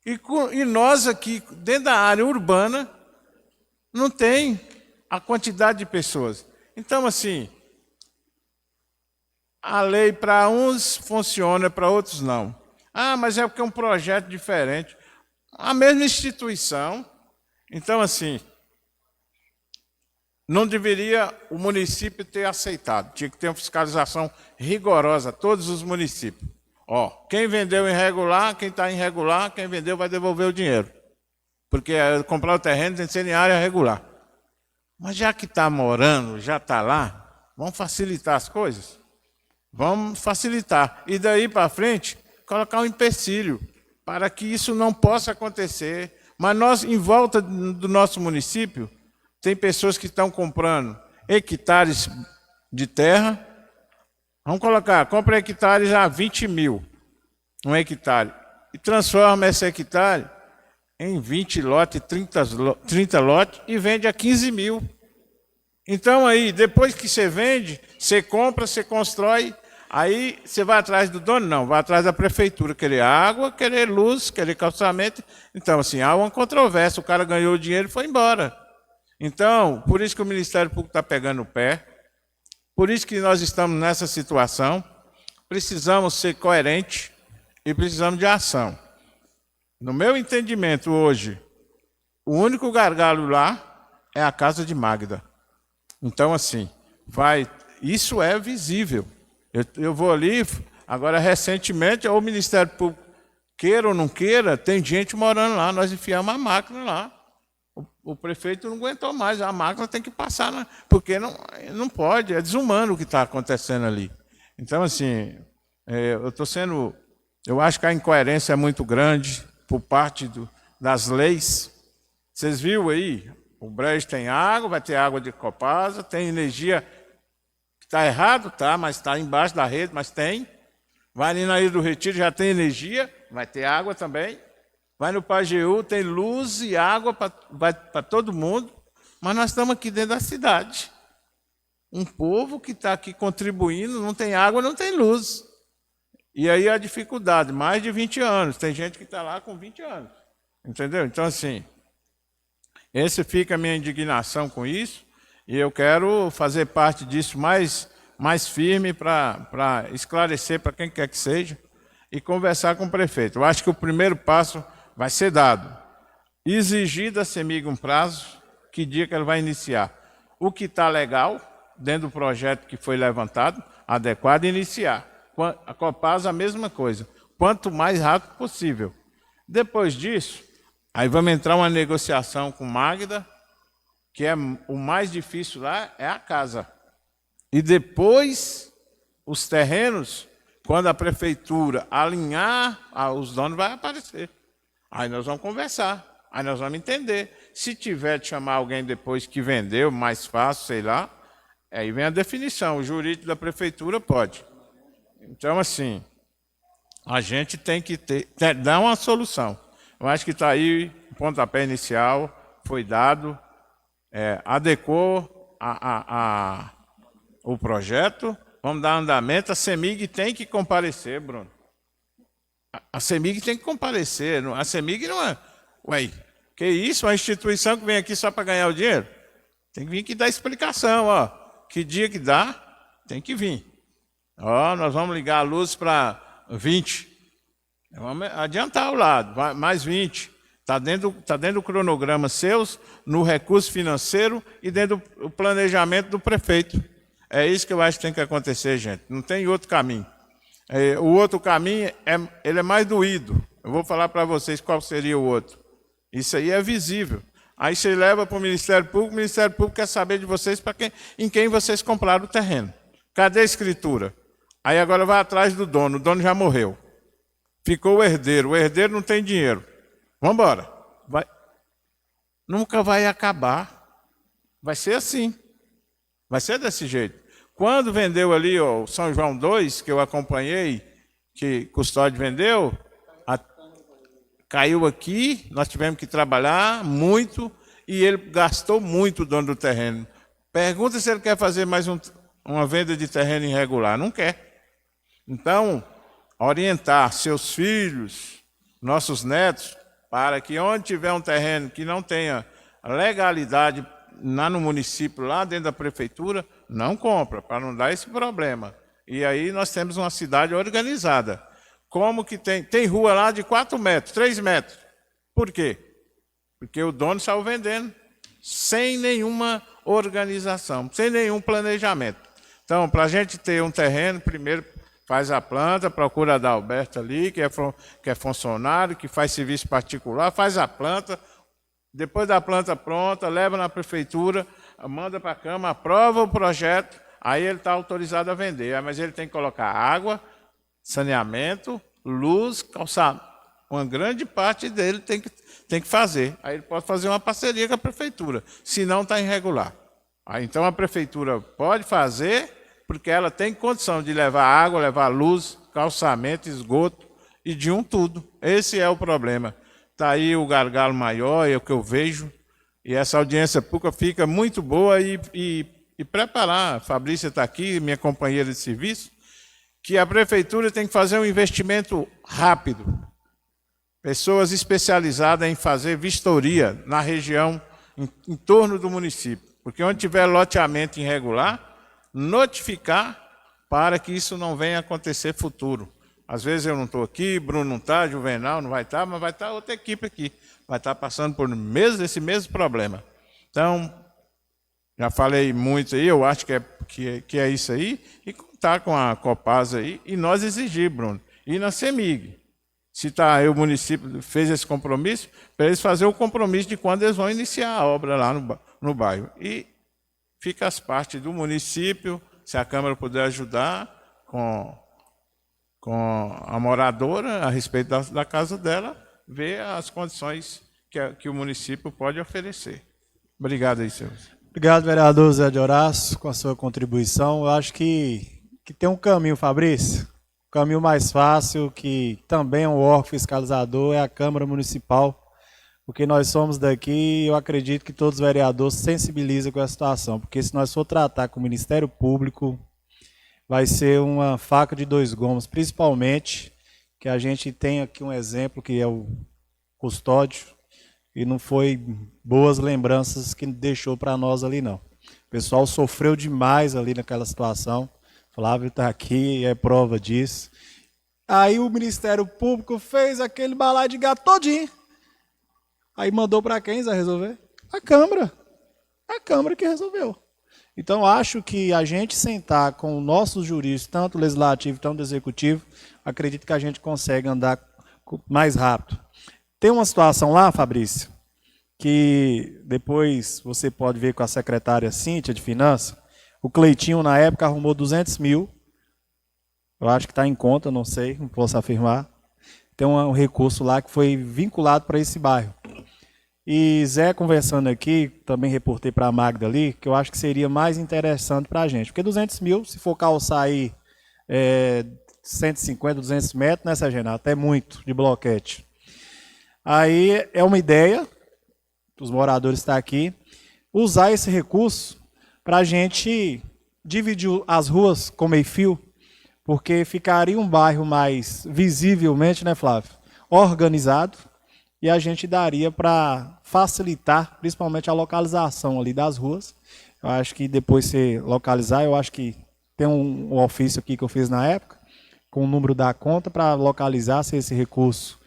E nós aqui, dentro da área urbana, não tem a quantidade de pessoas. Então, assim, a lei para uns funciona, para outros não. Ah, mas é porque é um projeto diferente. A mesma instituição. Então, assim, não deveria o município ter aceitado. Tinha que ter uma fiscalização rigorosa, todos os municípios. Ó, quem vendeu irregular, quem está irregular, quem vendeu vai devolver o dinheiro. Porque comprar o terreno tem que ser em área regular. Mas já que está morando, já está lá, vamos facilitar as coisas? Vamos facilitar. E daí para frente, colocar um empecilho para que isso não possa acontecer. Mas nós, em volta do nosso município, tem pessoas que estão comprando hectares de terra. Vamos colocar, compra hectares a 20 mil, um hectare. E transforma esse hectare em 20 lotes, 30 lotes e vende a 15 mil. Então aí, depois que você vende, você compra, você constrói, aí você vai atrás do dono? Não, vai atrás da prefeitura, querer água, querer luz, querer calçamento. Então, assim, há uma controvérsia, o cara ganhou o dinheiro e foi embora. Então, por isso que o Ministério Público está pegando o pé, por isso que nós estamos nessa situação, precisamos ser coerentes e precisamos de ação. No meu entendimento hoje, o único gargalo lá é a casa de Magda. Então, assim, isso é visível. Eu vou ali, agora recentemente, o Ministério Público, queira ou não queira, tem gente morando lá, nós enfiamos a máquina lá. O prefeito não aguentou mais, a máquina tem que passar, porque não pode, é desumano o que está acontecendo ali. Então, assim, eu acho que a incoerência é muito grande por parte das leis. Vocês viram aí, o Brejo tem água, vai ter água de Copasa, tem energia, está errado, tá, mas está embaixo da rede, mas tem. Vai ali na Ilha do Retiro, já tem energia, vai ter água também. Vai no Pajeú, tem luz e água para todo mundo, mas nós estamos aqui dentro da cidade. Um povo que está aqui contribuindo, não tem água, não tem luz. E aí a dificuldade, mais de 20 anos. Tem gente que está lá com 20 anos. Entendeu? Então, assim, esse fica a minha indignação com isso, e eu quero fazer parte disso mais firme para esclarecer para quem quer que seja e conversar com o prefeito. Eu acho que o primeiro passo vai ser dado. Exigir da CEMIG um prazo, que dia que ele vai iniciar. O que está legal, dentro do projeto que foi levantado, adequado, iniciar. A Copasa, a mesma coisa. Quanto mais rápido possível. Depois disso, aí vamos entrar uma negociação com Magda, que é o mais difícil lá, é a casa. E depois, os terrenos, quando a prefeitura alinhar, os donos vão aparecer. Aí nós vamos conversar, aí nós vamos entender. Se tiver de chamar alguém depois que vendeu, mais fácil, sei lá, aí vem a definição. O jurídico da prefeitura pode. Então, assim, a gente tem que dar uma solução. Eu acho que está aí, o pontapé inicial foi dado, adequou o projeto, vamos dar andamento. A CEMIG tem que comparecer, Bruno. A CEMIG tem que comparecer. A CEMIG não é... Ué, que isso? Uma instituição que vem aqui só para ganhar o dinheiro? Tem que vir aqui dar explicação, ó. Que dia que dá, tem que vir. Ó, nós vamos ligar a luz para 20. Vamos adiantar o lado, mais 20. Está dentro do cronograma seus, no recurso financeiro e dentro do planejamento do prefeito. É isso que eu acho que tem que acontecer, gente. Não tem outro caminho. O outro caminho, ele é mais doído. Eu vou falar para vocês qual seria o outro. Isso aí é visível. Aí você leva para o Ministério Público quer saber de vocês em quem vocês compraram o terreno. Cadê a escritura? Aí agora vai atrás do dono, o dono já morreu. Ficou o herdeiro não tem dinheiro. Vamos embora. Nunca vai acabar. Vai ser assim. Vai ser desse jeito. Quando vendeu ali o São João 2, que eu acompanhei, que Custódio vendeu, caiu aqui, nós tivemos que trabalhar muito e ele gastou muito, o dono do terreno. Pergunta se ele quer fazer mais uma venda de terreno irregular. Não quer. Então, orientar seus filhos, nossos netos, para que onde tiver um terreno que não tenha legalidade lá no município, lá dentro da prefeitura, não compra, para não dar esse problema. E aí nós temos uma cidade organizada. Como que tem rua lá de 4 metros, 3 metros. Por quê? Porque o dono saiu vendendo sem nenhuma organização, sem nenhum planejamento. Então, para a gente ter um terreno, primeiro faz a planta, procura a Dalberto ali, que é funcionário, que faz serviço particular, faz a planta, depois da planta pronta, leva na prefeitura, manda para a Câmara, aprova o projeto, aí ele está autorizado a vender. Mas ele tem que colocar água, saneamento, luz, calçamento. Uma grande parte dele tem que fazer. Aí ele pode fazer uma parceria com a prefeitura, senão está irregular. Aí, então a prefeitura pode fazer, porque ela tem condição de levar água, levar luz, calçamento, esgoto e de tudo. Esse é o problema. Está aí o gargalo maior, é o que eu vejo, e essa audiência pública fica muito boa e preparar, a Fabrícia está aqui, minha companheira de serviço, que a prefeitura tem que fazer um investimento rápido. Pessoas especializadas em fazer vistoria na região, em torno do município. Porque onde tiver loteamento irregular, notificar para que isso não venha acontecer futuro. Às vezes eu não estou aqui, Bruno não está, Juvenal não vai estar, mas vai estar outra equipe aqui. Vai estar passando por esse mesmo problema. Então, já falei muito aí, eu acho que é isso aí, e contar com a Copasa aí, e nós exigir, Bruno, e na CEMIG. Se o município fez esse compromisso, para eles fazerem o compromisso de quando eles vão iniciar a obra lá no bairro. E fica as partes do município, se a Câmara puder ajudar com a moradora a respeito da casa dela, ver as condições que o município pode oferecer. Obrigado aí, senhor. Obrigado, vereador Zé de Horácio, com a sua contribuição. Eu acho que tem um caminho, Fabrício. O caminho mais fácil, que também é um órgão fiscalizador, é a Câmara Municipal. Porque nós somos daqui, eu acredito que todos os vereadores se sensibilizam com a situação. Porque se nós for tratar com o Ministério Público, vai ser uma faca de dois gumes, principalmente que a gente tem aqui um exemplo que é o Custódio, e não foi boas lembranças que deixou para nós ali, não. O pessoal sofreu demais ali naquela situação. Flávio está aqui, é prova disso. Aí o Ministério Público fez aquele balaio de gato todinho. Aí mandou para quem Zé resolver? A Câmara. A Câmara que resolveu. Então, acho que a gente sentar com os nossos juristas, tanto legislativo quanto executivo, acredito que a gente consegue andar mais rápido. Tem uma situação lá, Fabrício, que depois você pode ver com a secretária Cíntia de Finanças. O Cleitinho, na época, arrumou 200 mil. Eu acho que está em conta, não sei, não posso afirmar. Tem um recurso lá que foi vinculado para esse bairro. E Zé, conversando aqui, também reportei para a Magda ali, que eu acho que seria mais interessante para a gente. Porque 200 mil, se for calçar aí 150, 200 metros, né, Sergio? Até muito, de bloquete. Aí é uma ideia, os moradores estão aqui, usar esse recurso para a gente dividir as ruas com meio-fio, porque ficaria um bairro mais visivelmente, né, Flávio, organizado, e a gente daria para facilitar, principalmente a localização ali das ruas. Eu acho que depois você localizar, eu acho que tem um ofício aqui que eu fiz na época, com o número da conta para localizar se esse recurso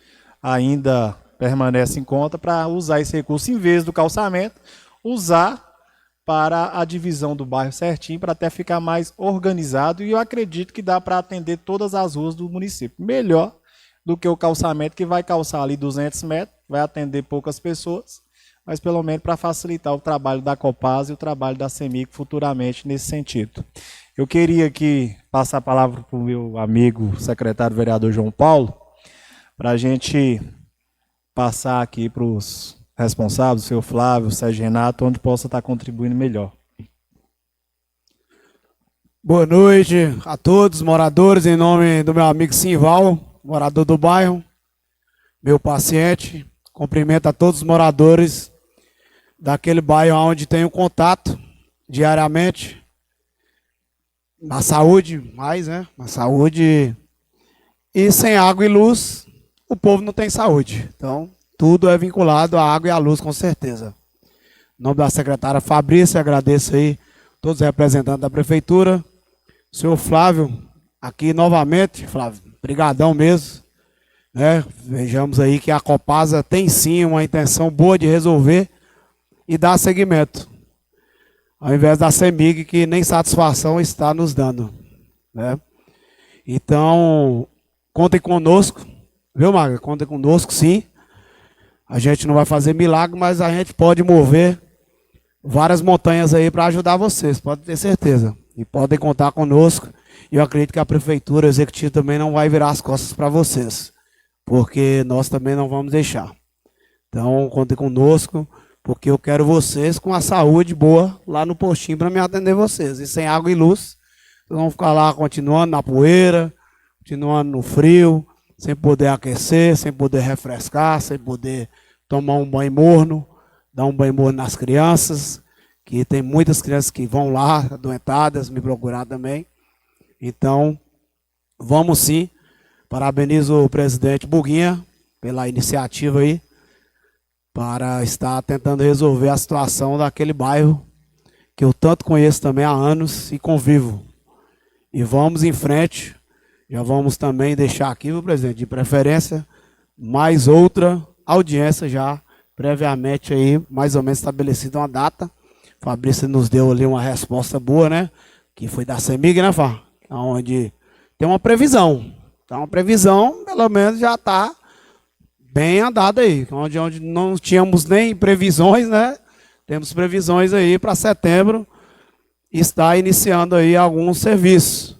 ainda permanece em conta, para usar esse recurso, em vez do calçamento, usar para a divisão do bairro certinho, para até ficar mais organizado, e eu acredito que dá para atender todas as ruas do município. Melhor do que o calçamento, que vai calçar ali 200 metros, vai atender poucas pessoas, mas pelo menos para facilitar o trabalho da Copasa e o trabalho da CEMIG futuramente nesse sentido. Eu queria aqui passar a palavra para o meu amigo secretário vereador João Paulo, para a gente passar aqui para os responsáveis, o senhor Flávio, o Sérgio Renato, onde possa estar contribuindo melhor. Boa noite a todos, moradores, em nome do meu amigo Simval, morador do bairro, meu paciente. Cumprimento a todos os moradores daquele bairro onde tenho contato diariamente. Na saúde, mais, né? Na saúde. E sem água e luz, o povo não tem saúde. Então, tudo é vinculado à água e à luz, com certeza. Em nome da secretária Fabrícia, agradeço aí todos os representantes da prefeitura. O senhor Flávio, aqui novamente, Flávio, brigadão mesmo. Né? Vejamos aí que a Copasa tem sim uma intenção boa de resolver e dar seguimento. Ao invés da CEMIG, que nem satisfação está nos dando. Né? Então, contem conosco, viu, Maga? Contem conosco, sim. A gente não vai fazer milagre, mas a gente pode mover várias montanhas aí para ajudar vocês, pode ter certeza. E podem contar conosco. E eu acredito que a prefeitura, o executivo também não vai virar as costas para vocês, porque nós também não vamos deixar. Então, contem conosco, porque eu quero vocês com a saúde boa lá no postinho para me atender vocês. E sem água e luz, vocês vão ficar lá continuando na poeira, continuando no frio, sem poder aquecer, sem poder refrescar, sem poder tomar um banho morno, dar um banho morno nas crianças, que tem muitas crianças que vão lá, adoentadas, me procurar também. Então, vamos sim. Parabenizo o presidente Buguinha pela iniciativa aí, para estar tentando resolver a situação daquele bairro que eu tanto conheço também há anos e convivo. E vamos em frente. Já vamos também deixar aqui, viu, presidente, de preferência, mais outra audiência já previamente aí, mais ou menos estabelecida uma data. Fabrício nos deu ali uma resposta boa, né? Que foi da CEMIG, né, Fá? Onde tem uma previsão. Então, uma previsão, pelo menos, já está bem andada aí. Onde não tínhamos nem previsões, né? Temos previsões aí para setembro. Está iniciando aí alguns serviços.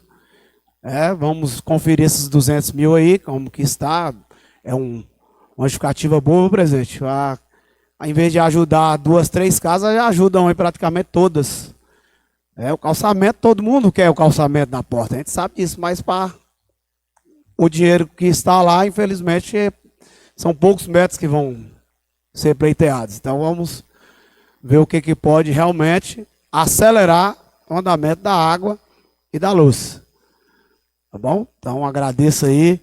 Vamos conferir esses 200 mil aí, como que está. É uma justificativa boa, presidente. Ao invés de ajudar 2, 3 casas, já ajudam aí praticamente todas. O calçamento, todo mundo quer o calçamento na porta. A gente sabe disso, mas para o dinheiro que está lá, infelizmente, são poucos metros que vão ser pleiteados. Então vamos ver o que pode realmente acelerar o andamento da água e da luz. Tá bom? Então agradeço aí,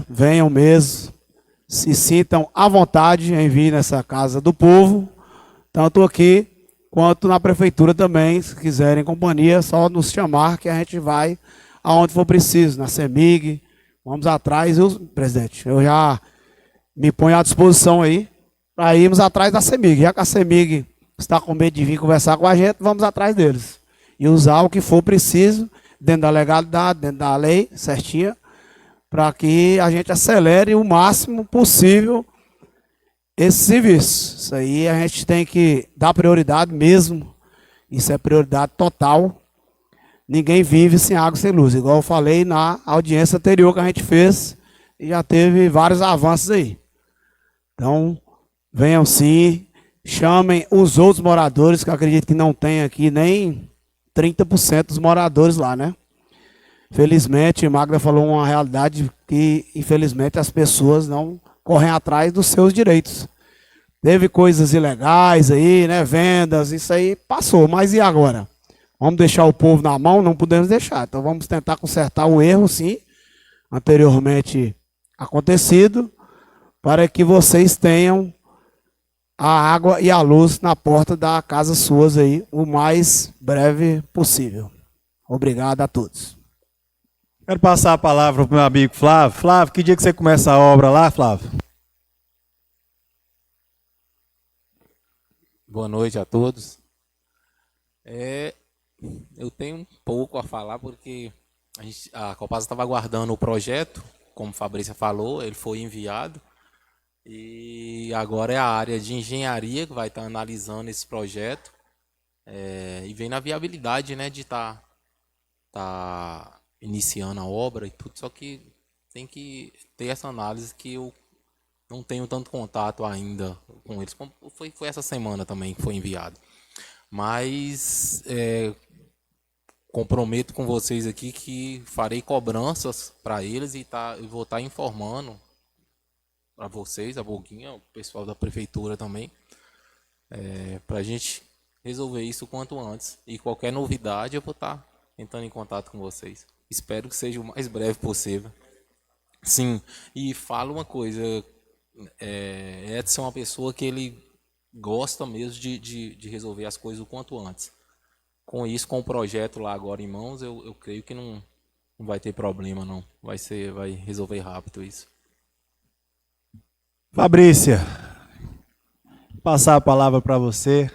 venham mesmo, se sintam à vontade em vir nessa casa do povo, tanto aqui quanto na prefeitura também, se quiserem companhia, é só nos chamar que a gente vai aonde for preciso, na CEMIG, vamos atrás, presidente, eu já me ponho à disposição aí para irmos atrás da CEMIG, já que a CEMIG está com medo de vir conversar com a gente, vamos atrás deles e usar o que for preciso, dentro da legalidade, dentro da lei, certinha, para que a gente acelere o máximo possível esse serviço. Isso aí a gente tem que dar prioridade mesmo, isso é prioridade total. Ninguém vive sem água e sem luz, igual eu falei na audiência anterior que a gente fez, e já teve vários avanços aí. Então, venham sim, chamem os outros moradores, que eu acredito que não tem aqui nem 30% dos moradores lá, né? Felizmente, Magda falou uma realidade que, infelizmente, as pessoas não correm atrás dos seus direitos. Teve coisas ilegais aí, né? Vendas, isso aí passou. Mas e agora? Vamos deixar o povo na mão? Não podemos deixar. Então vamos tentar consertar o erro, sim, anteriormente acontecido, para que vocês tenham a água e a luz na porta da casa suas aí o mais breve possível. Obrigado a todos. Quero passar a palavra para o meu amigo Flávio. Flávio, que dia que você começa a obra lá, Flávio? Boa noite a todos. Eu tenho um pouco a falar porque a Copasa estava aguardando o projeto, como a Fabrícia falou, ele foi enviado e agora é a área de engenharia que vai estar analisando esse projeto e vem na viabilidade, né, de estar iniciando a obra e tudo, só que tem que ter essa análise que eu não tenho tanto contato ainda com eles. Foi essa semana também que foi enviado. Mas comprometo com vocês aqui que farei cobranças para eles e vou estar informando para vocês, a Boguinha, o pessoal da prefeitura também, para a gente resolver isso o quanto antes. E qualquer novidade eu vou estar entrando em contato com vocês. Espero que seja o mais breve possível. Sim, e falo uma coisa, Edson é uma pessoa que ele gosta mesmo de resolver as coisas o quanto antes. Com isso, com o projeto lá agora em mãos, eu creio que não vai ter problema, não. Vai resolver rápido isso. Fabrícia, passar a palavra para você,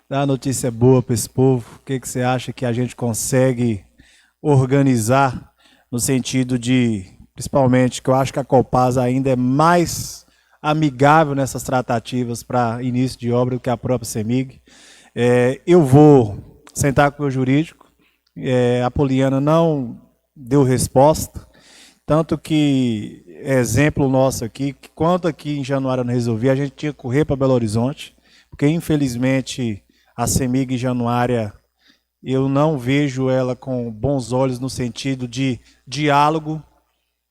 dar uma notícia boa para esse povo. O que você acha que a gente consegue organizar no sentido de, principalmente, que eu acho que a Copasa ainda é mais amigável nessas tratativas para início de obra do que a própria CEMIG. Eu vou sentar com o meu jurídico, a Poliana não deu resposta, tanto que, exemplo nosso aqui, que quando aqui em Januário não resolvi, a gente tinha que correr para Belo Horizonte, porque infelizmente a CEMIG em Januária, eu não vejo ela com bons olhos no sentido de diálogo,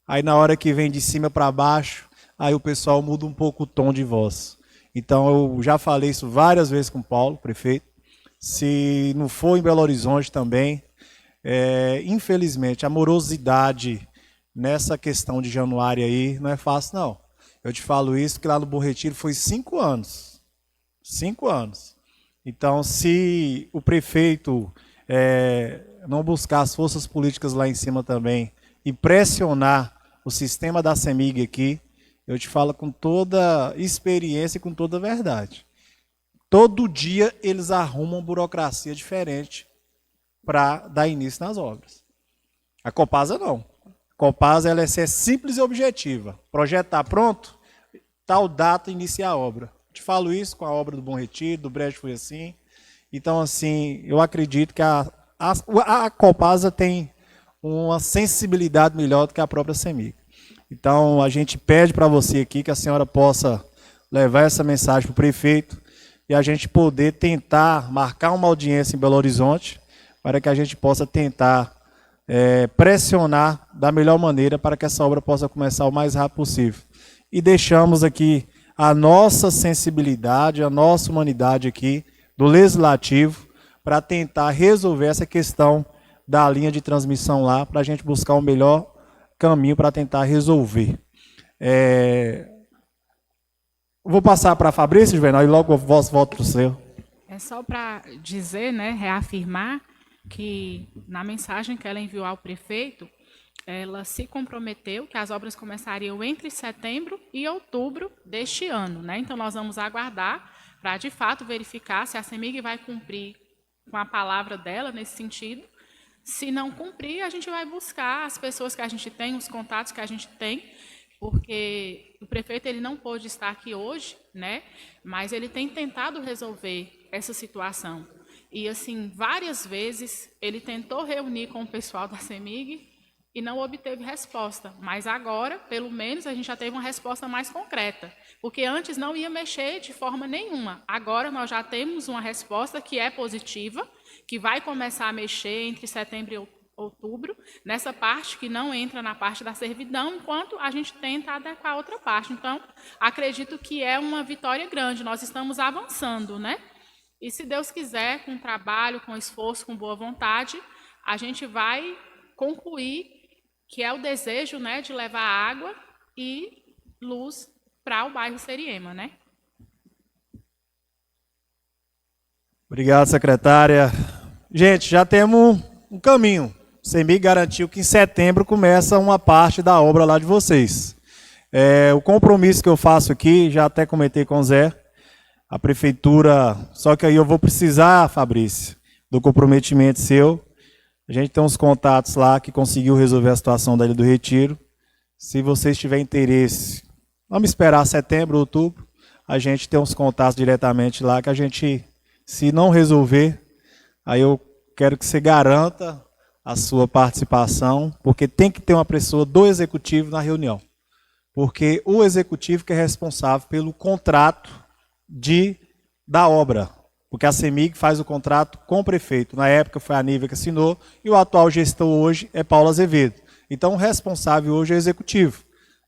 aí na hora que vem de cima para baixo, aí o pessoal muda um pouco o tom de voz. Então eu já falei isso várias vezes com o Paulo, prefeito, se não for em Belo Horizonte também, infelizmente a morosidade nessa questão de Januário aí não é fácil não. Eu te falo isso que lá no Bom Retiro foi 5 anos. 5 anos. Então, se o prefeito não buscar as forças políticas lá em cima também e pressionar o sistema da CEMIG aqui, eu te falo com toda experiência e com toda verdade. Todo dia eles arrumam burocracia diferente para dar início nas obras. A Copasa não. A Copasa ela é simples e objetiva. O projeto está pronto, tal data inicia a obra. Te falo isso com a obra do Bom Retiro, do Brejo foi assim. Então, assim, eu acredito que a Copasa tem uma sensibilidade melhor do que a própria CEMIG. Então, a gente pede para você aqui que a senhora possa levar essa mensagem para o prefeito e a gente poder tentar marcar uma audiência em Belo Horizonte para que a gente possa tentar pressionar da melhor maneira para que essa obra possa começar o mais rápido possível. E deixamos aqui a nossa sensibilidade, a nossa humanidade aqui do Legislativo para tentar resolver essa questão da linha de transmissão lá, para a gente buscar o melhor caminho para tentar resolver. Vou passar para a Fabrícia, Juvenal, e logo eu volto para o seu. É só para dizer, né, reafirmar que na mensagem que ela enviou ao prefeito, ela se comprometeu que as obras começariam entre setembro e outubro deste ano, né? Então nós vamos aguardar para de fato verificar se a CEMIG vai cumprir com a palavra dela nesse sentido. Se não cumprir, a gente vai buscar as pessoas que a gente tem, os contatos que a gente tem, porque o prefeito ele não pôde estar aqui hoje, né? Mas ele tem tentado resolver essa situação. E assim, várias vezes ele tentou reunir com o pessoal da CEMIG e não obteve resposta. Mas agora, pelo menos, a gente já teve uma resposta mais concreta, porque antes não ia mexer de forma nenhuma. Agora nós já temos uma resposta que é positiva, que vai começar a mexer entre setembro e outubro, nessa parte que não entra na parte da servidão, enquanto a gente tenta adequar a outra parte. Então, acredito que é uma vitória grande, nós estamos avançando, né? E se Deus quiser, com trabalho, com esforço, com boa vontade, a gente vai concluir que é o desejo, né, de levar água e luz para o bairro Seriema, né? Obrigado, secretária. Gente, já temos um caminho. O CEMIG garantiu que em setembro começa uma parte da obra lá de vocês. O compromisso que eu faço aqui, já até comentei com o Zé, a prefeitura, só que aí eu vou precisar, Fabrício, do comprometimento seu. A gente tem uns contatos lá que conseguiu resolver a situação da Ilha do Retiro. Se vocês tiverem interesse, vamos esperar setembro, outubro, a gente tem uns contatos diretamente lá que a gente, se não resolver, aí eu quero que você garanta a sua participação, porque tem que ter uma pessoa do executivo na reunião. Porque o executivo que é responsável pelo contrato da obra. Porque a CEMIG faz o contrato com o prefeito. Na época foi a Nívia que assinou e o atual gestor hoje é Paulo Azevedo. Então o responsável hoje é o executivo.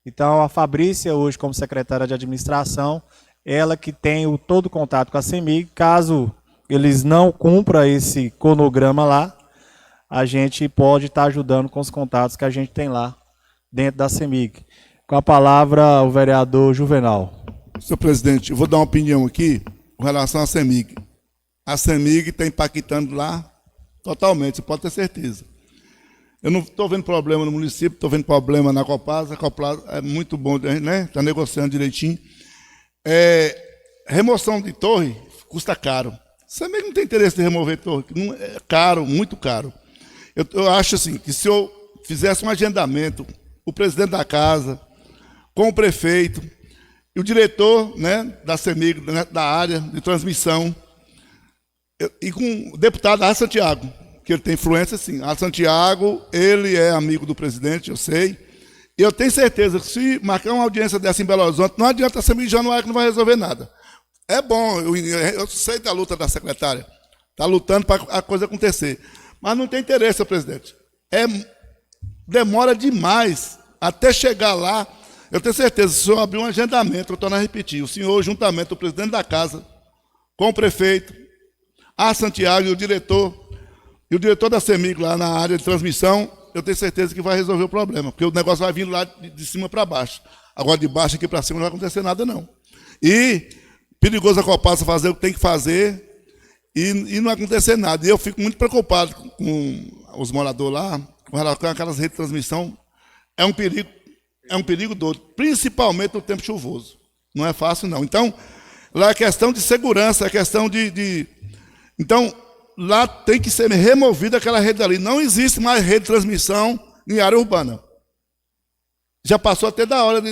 Então a Fabrícia hoje como secretária de administração, ela que tem todo o contato com a CEMIG. Caso eles não cumpram esse cronograma lá, a gente pode estar ajudando com os contatos que a gente tem lá dentro da CEMIG. Com a palavra o vereador Juvenal. Senhor presidente, eu vou dar uma opinião aqui com relação à CEMIG. A CEMIG está impactando lá totalmente, você pode ter certeza. Eu não estou vendo problema no município, estou vendo problema na Copasa. A Copasa é muito bom, né? Está negociando direitinho. Remoção de torre custa caro. A CEMIG não tem interesse de remover torre, é caro, muito caro. Eu acho assim, que se eu fizesse um agendamento, o presidente da casa, com o prefeito, e o diretor, né, da CEMIG, da área de transmissão, e com o deputado Arthur Santiago, que ele tem influência, sim. Arthur Santiago, ele é amigo do presidente, eu sei. E eu tenho certeza que se marcar uma audiência dessa em Belo Horizonte, não adianta a CEMIG Januário que não vai resolver nada. É bom, eu sei da luta da secretária. Está lutando para a coisa acontecer. Mas não tem interesse, senhor presidente. Demora demais até chegar lá. Eu tenho certeza, se o senhor abrir um agendamento, eu torno a repetir, o senhor, juntamente, o presidente da casa, com o prefeito, a Santiago e o diretor da CEMIG lá na área de transmissão, eu tenho certeza que vai resolver o problema, porque o negócio vai vindo lá de cima para baixo. Agora, de baixo aqui para cima não vai acontecer nada, não. E perigoso a Copasa fazer o que tem que fazer e não acontecer nada. E eu fico muito preocupado com os moradores lá, com aquelas redes de transmissão. É um perigo doido, principalmente no tempo chuvoso. Não é fácil, não. Então, lá é questão de segurança, é questão Então, lá tem que ser removida aquela rede ali. Não existe mais rede de transmissão em área urbana. Já passou até da hora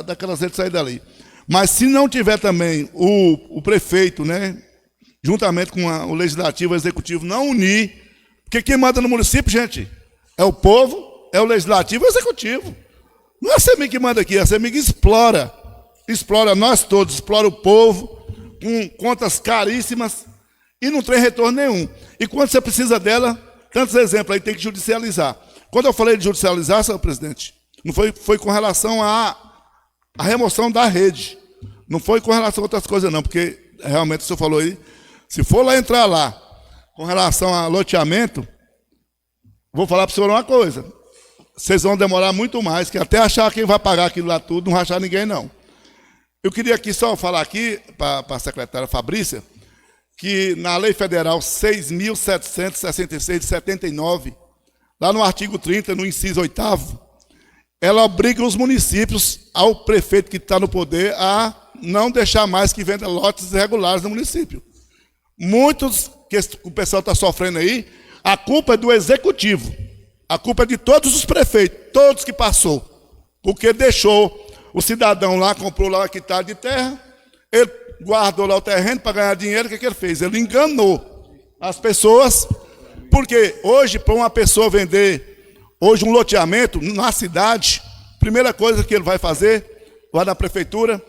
daquelas redes sair dali. Mas se não tiver também o prefeito, né, juntamente com o legislativo, o executivo, não unir, porque quem manda no município, gente, é o povo, é o legislativo e o executivo. Não é a CEMIG que manda aqui, a CEMIG explora nós todos, explora o povo, com contas caríssimas, e não tem retorno nenhum. E quando você precisa dela, tantos exemplos aí, tem que judicializar. Quando eu falei de judicializar, senhor presidente, não foi com relação à remoção da rede. Não foi com relação a outras coisas, não, porque realmente o senhor falou aí, se for lá entrar lá, com relação a loteamento, vou falar para o senhor uma coisa. Vocês vão demorar muito mais, que até achar quem vai pagar aquilo lá tudo, não vai achar ninguém, não. Eu queria aqui só falar aqui, para a secretária Fabrícia, que na Lei Federal 6.766 de 79, lá no artigo 30, no inciso 8º, ela obriga os municípios, ao prefeito que está no poder, a não deixar mais que venda lotes irregulares no município. Muitos que o pessoal está sofrendo aí, a culpa é do executivo, a culpa é de todos os prefeitos, todos que passou, porque deixou o cidadão lá, comprou lá uma hectare de terra, ele guardou lá o terreno para ganhar dinheiro, o que ele fez? Ele enganou as pessoas, porque hoje, para uma pessoa vender hoje um loteamento na cidade, primeira coisa que ele vai fazer, vai na prefeitura,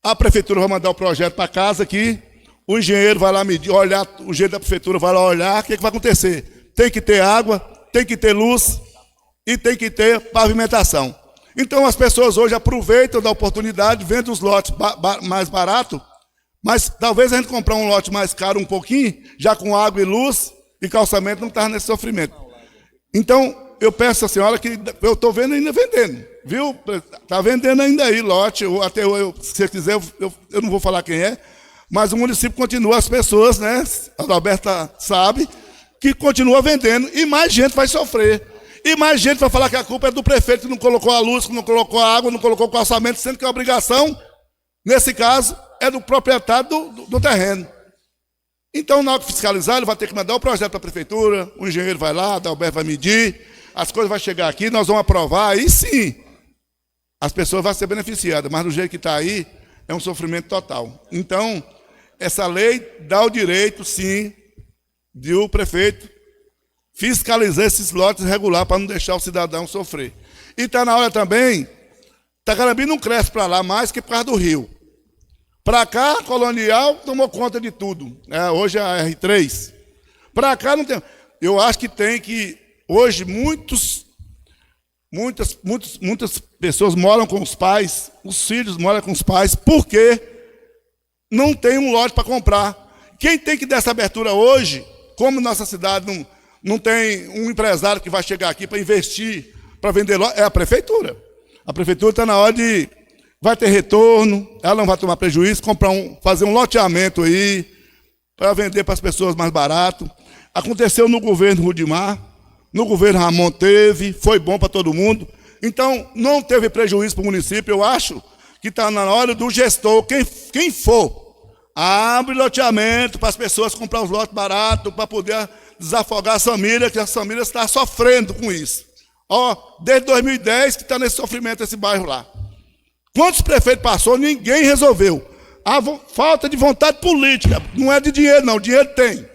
a prefeitura vai mandar o projeto para casa aqui, o engenheiro vai lá medir, olhar, o engenheiro da prefeitura vai lá olhar, o que vai acontecer? Tem que ter água, tem que ter luz e tem que ter pavimentação. Então as pessoas hoje aproveitam da oportunidade, vendem os lotes mais baratos, mas talvez a gente comprar um lote mais caro um pouquinho, já com água e luz e calçamento, não está nesse sofrimento. Então, eu peço à senhora que eu estou vendo ainda vendendo, viu? Está vendendo ainda aí lote, até se você quiser, eu não vou falar quem é, mas o município continua, as pessoas, né? A Roberta sabe, que continua vendendo e mais gente vai sofrer. E mais gente vai falar que a culpa é do prefeito que não colocou a luz, que não colocou a água, não colocou o calçamento, sendo que a obrigação, nesse caso, é do proprietário do terreno. Então, na hora de fiscalizar, ele vai ter que mandar o projeto para a prefeitura, o engenheiro vai lá, a Adalberto vai medir, as coisas vão chegar aqui, nós vamos aprovar, aí sim, as pessoas vão ser beneficiadas, mas do jeito que está aí, é um sofrimento total. Então, essa lei dá o direito, sim, de o prefeito fiscalizar esses lotes regulares para não deixar o cidadão sofrer. E está na hora também, Tacarambi não cresce para lá mais que por causa do rio. Para cá, a Colonial tomou conta de tudo. Hoje é a R3. Para cá não tem. Eu acho que tem que, hoje, muitas pessoas moram com os pais, os filhos moram com os pais, porque não tem um lote para comprar. Quem tem que dar essa abertura hoje, como nossa cidade não tem um empresário que vai chegar aqui para investir, para vender lote, é a prefeitura. A prefeitura está na hora de... Vai ter retorno, ela não vai tomar prejuízo, fazer um loteamento aí, para vender para as pessoas mais barato. Aconteceu no governo Rudimar, no governo Ramon teve, foi bom para todo mundo. Então, não teve prejuízo para o município. Eu acho que está na hora do gestor, quem for, abre loteamento para as pessoas comprar os lotes baratos, para poder desafogar as famílias, que as famílias estão sofrendo com isso. Desde 2010 que está nesse sofrimento esse bairro lá. Quantos prefeitos passou, ninguém resolveu. A falta de vontade política, não é de dinheiro não, dinheiro tem.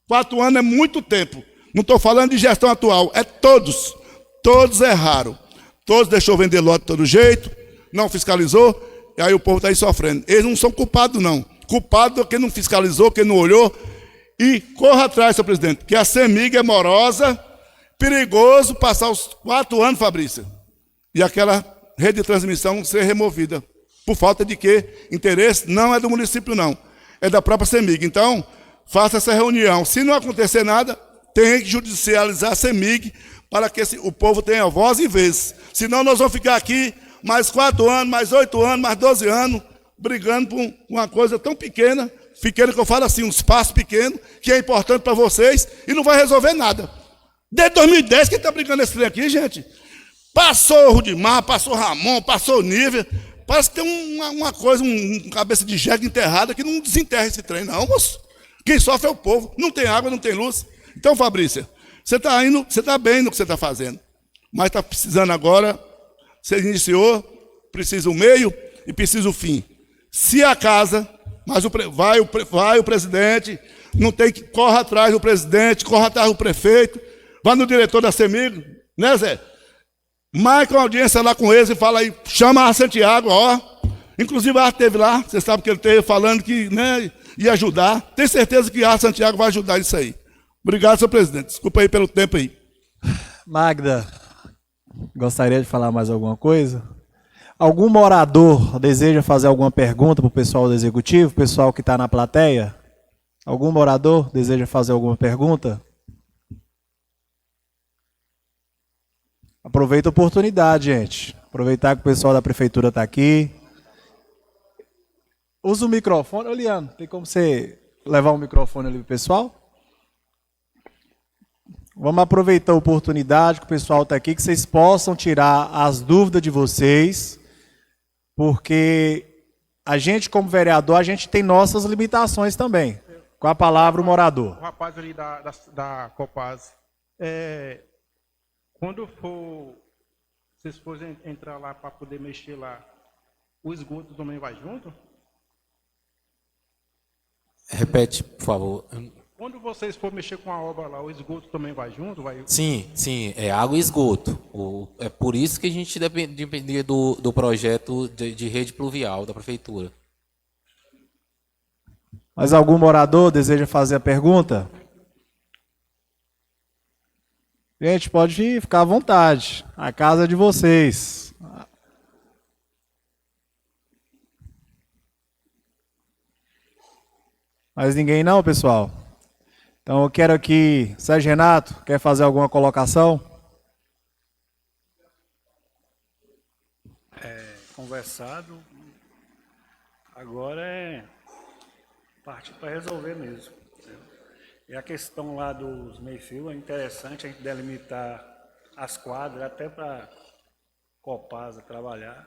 4 anos é muito tempo. Não estou falando de gestão atual, é todos. Todos erraram. Todos deixou vender lote de todo jeito, não fiscalizou, e aí o povo está aí sofrendo. Eles não são culpados não. Culpado é quem não fiscalizou, quem não olhou. E corra atrás, senhor presidente, que a CEMIG é morosa, perigoso passar os 4 anos, Fabrícia, e aquela rede de transmissão ser removida. Por falta de quê? Interesse não é do município, não. É da própria CEMIG. Então, faça essa reunião. Se não acontecer nada, tem que judicializar a CEMIG para que o povo tenha voz e vez. Senão nós vamos ficar aqui mais 4 anos, mais 8 anos, mais 12 anos, brigando por uma coisa tão pequena que eu falo assim, um espaço pequeno, que é importante para vocês, e não vai resolver nada. Desde 2010, quem está brigando nesse trem aqui, gente? Passou o Rudimar, passou o Ramon, passou o Nível. Parece que tem uma coisa, uma cabeça de jegue enterrada que não desenterra esse trem, não, moço. Quem sofre é o povo. Não tem água, não tem luz. Então, Fabrícia, você está bem no que você está fazendo. Mas está precisando agora, você iniciou, precisa o meio e precisa o fim. Se a casa, mas vai o presidente, não tem que corra atrás do presidente, corra atrás do prefeito, vai no diretor da CEMIG, né, Zé? Marca uma audiência lá com eles e fala aí, chama a Santiago, Inclusive a esteve lá, você sabe que ele esteve falando que, né, ia ajudar. Tenho certeza que a Santiago vai ajudar isso aí. Obrigado, senhor presidente. Desculpa aí pelo tempo aí. Magda, gostaria de falar mais alguma coisa? Algum morador deseja fazer alguma pergunta para o pessoal do Executivo, pessoal que está na plateia? Algum morador deseja fazer alguma pergunta? Aproveita a oportunidade, gente. Aproveitar que o pessoal da prefeitura está aqui. Usa o microfone. Ô, Liano, tem como você levar o microfone ali pro pessoal? Vamos aproveitar a oportunidade que o pessoal está aqui, que vocês possam tirar as dúvidas de vocês, porque a gente, como vereador, a gente tem nossas limitações também. Com a palavra, o morador. O rapaz ali da Copasa. Quando vocês forem entrar lá para poder mexer lá, o esgoto também vai junto? Repete, por favor. Quando vocês for mexer com a obra lá, o esgoto também vai junto? Sim, é água e esgoto. É por isso que a gente depende do projeto de rede pluvial da prefeitura. Mas algum morador deseja fazer a pergunta? Gente, pode ficar à vontade. A casa é de vocês. Mas ninguém não, pessoal? Então eu quero aqui, Sérgio Renato, quer fazer alguma colocação? Conversado, agora é partir para resolver mesmo. E a questão lá dos meio-fio é interessante a gente delimitar as quadras até para Copasa trabalhar.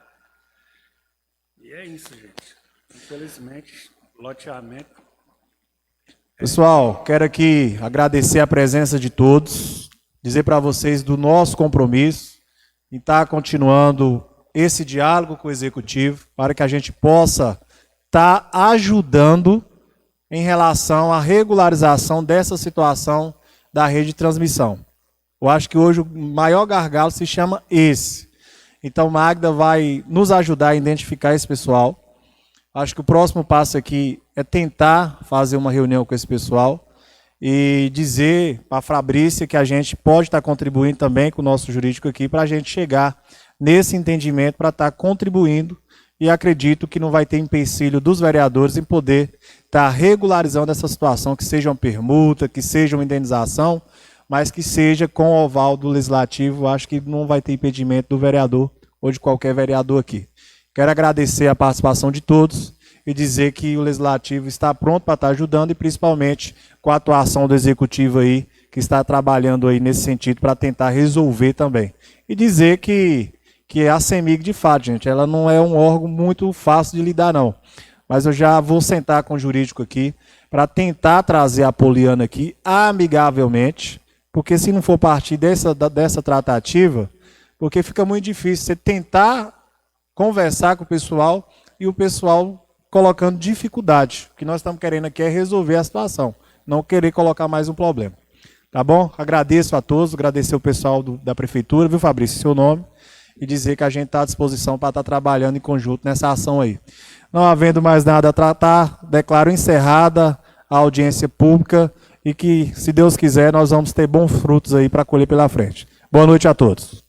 E é isso, gente. Infelizmente, loteamento. Pessoal, quero aqui agradecer a presença de todos, dizer para vocês do nosso compromisso em estar continuando esse diálogo com o Executivo para que a gente possa estar ajudando em relação à regularização dessa situação da rede de transmissão. Eu acho que hoje o maior gargalo se chama esse. Então, Magda vai nos ajudar a identificar esse pessoal. Acho que o próximo passo aqui é tentar fazer uma reunião com esse pessoal e dizer para a Fabrícia que a gente pode estar contribuindo também com o nosso jurídico aqui para a gente chegar nesse entendimento para estar contribuindo, e acredito que não vai ter empecilho dos vereadores em poder estar regularizando essa situação, que seja uma permuta, que seja uma indenização, mas que seja com o aval do Legislativo. Acho que não vai ter impedimento do vereador ou de qualquer vereador aqui. Quero agradecer a participação de todos e dizer que o Legislativo está pronto para estar ajudando, e principalmente com a atuação do Executivo aí, que está trabalhando aí nesse sentido para tentar resolver também. E dizer que a CEMIG, de fato, gente, ela não é um órgão muito fácil de lidar, não. Mas eu já vou sentar com o jurídico aqui para tentar trazer a Poliana aqui amigavelmente, porque se não for partir dessa tratativa, porque fica muito difícil você tentar conversar com o pessoal e o pessoal colocando dificuldade. O que nós estamos querendo aqui é resolver a situação, não querer colocar mais um problema. Tá bom? Agradeço a todos, agradecer o pessoal da prefeitura, viu, Fabrício, seu nome, e dizer que a gente está à disposição para estar trabalhando em conjunto nessa ação aí. Não havendo mais nada a tratar, declaro encerrada a audiência pública e que, se Deus quiser, nós vamos ter bons frutos aí para colher pela frente. Boa noite a todos.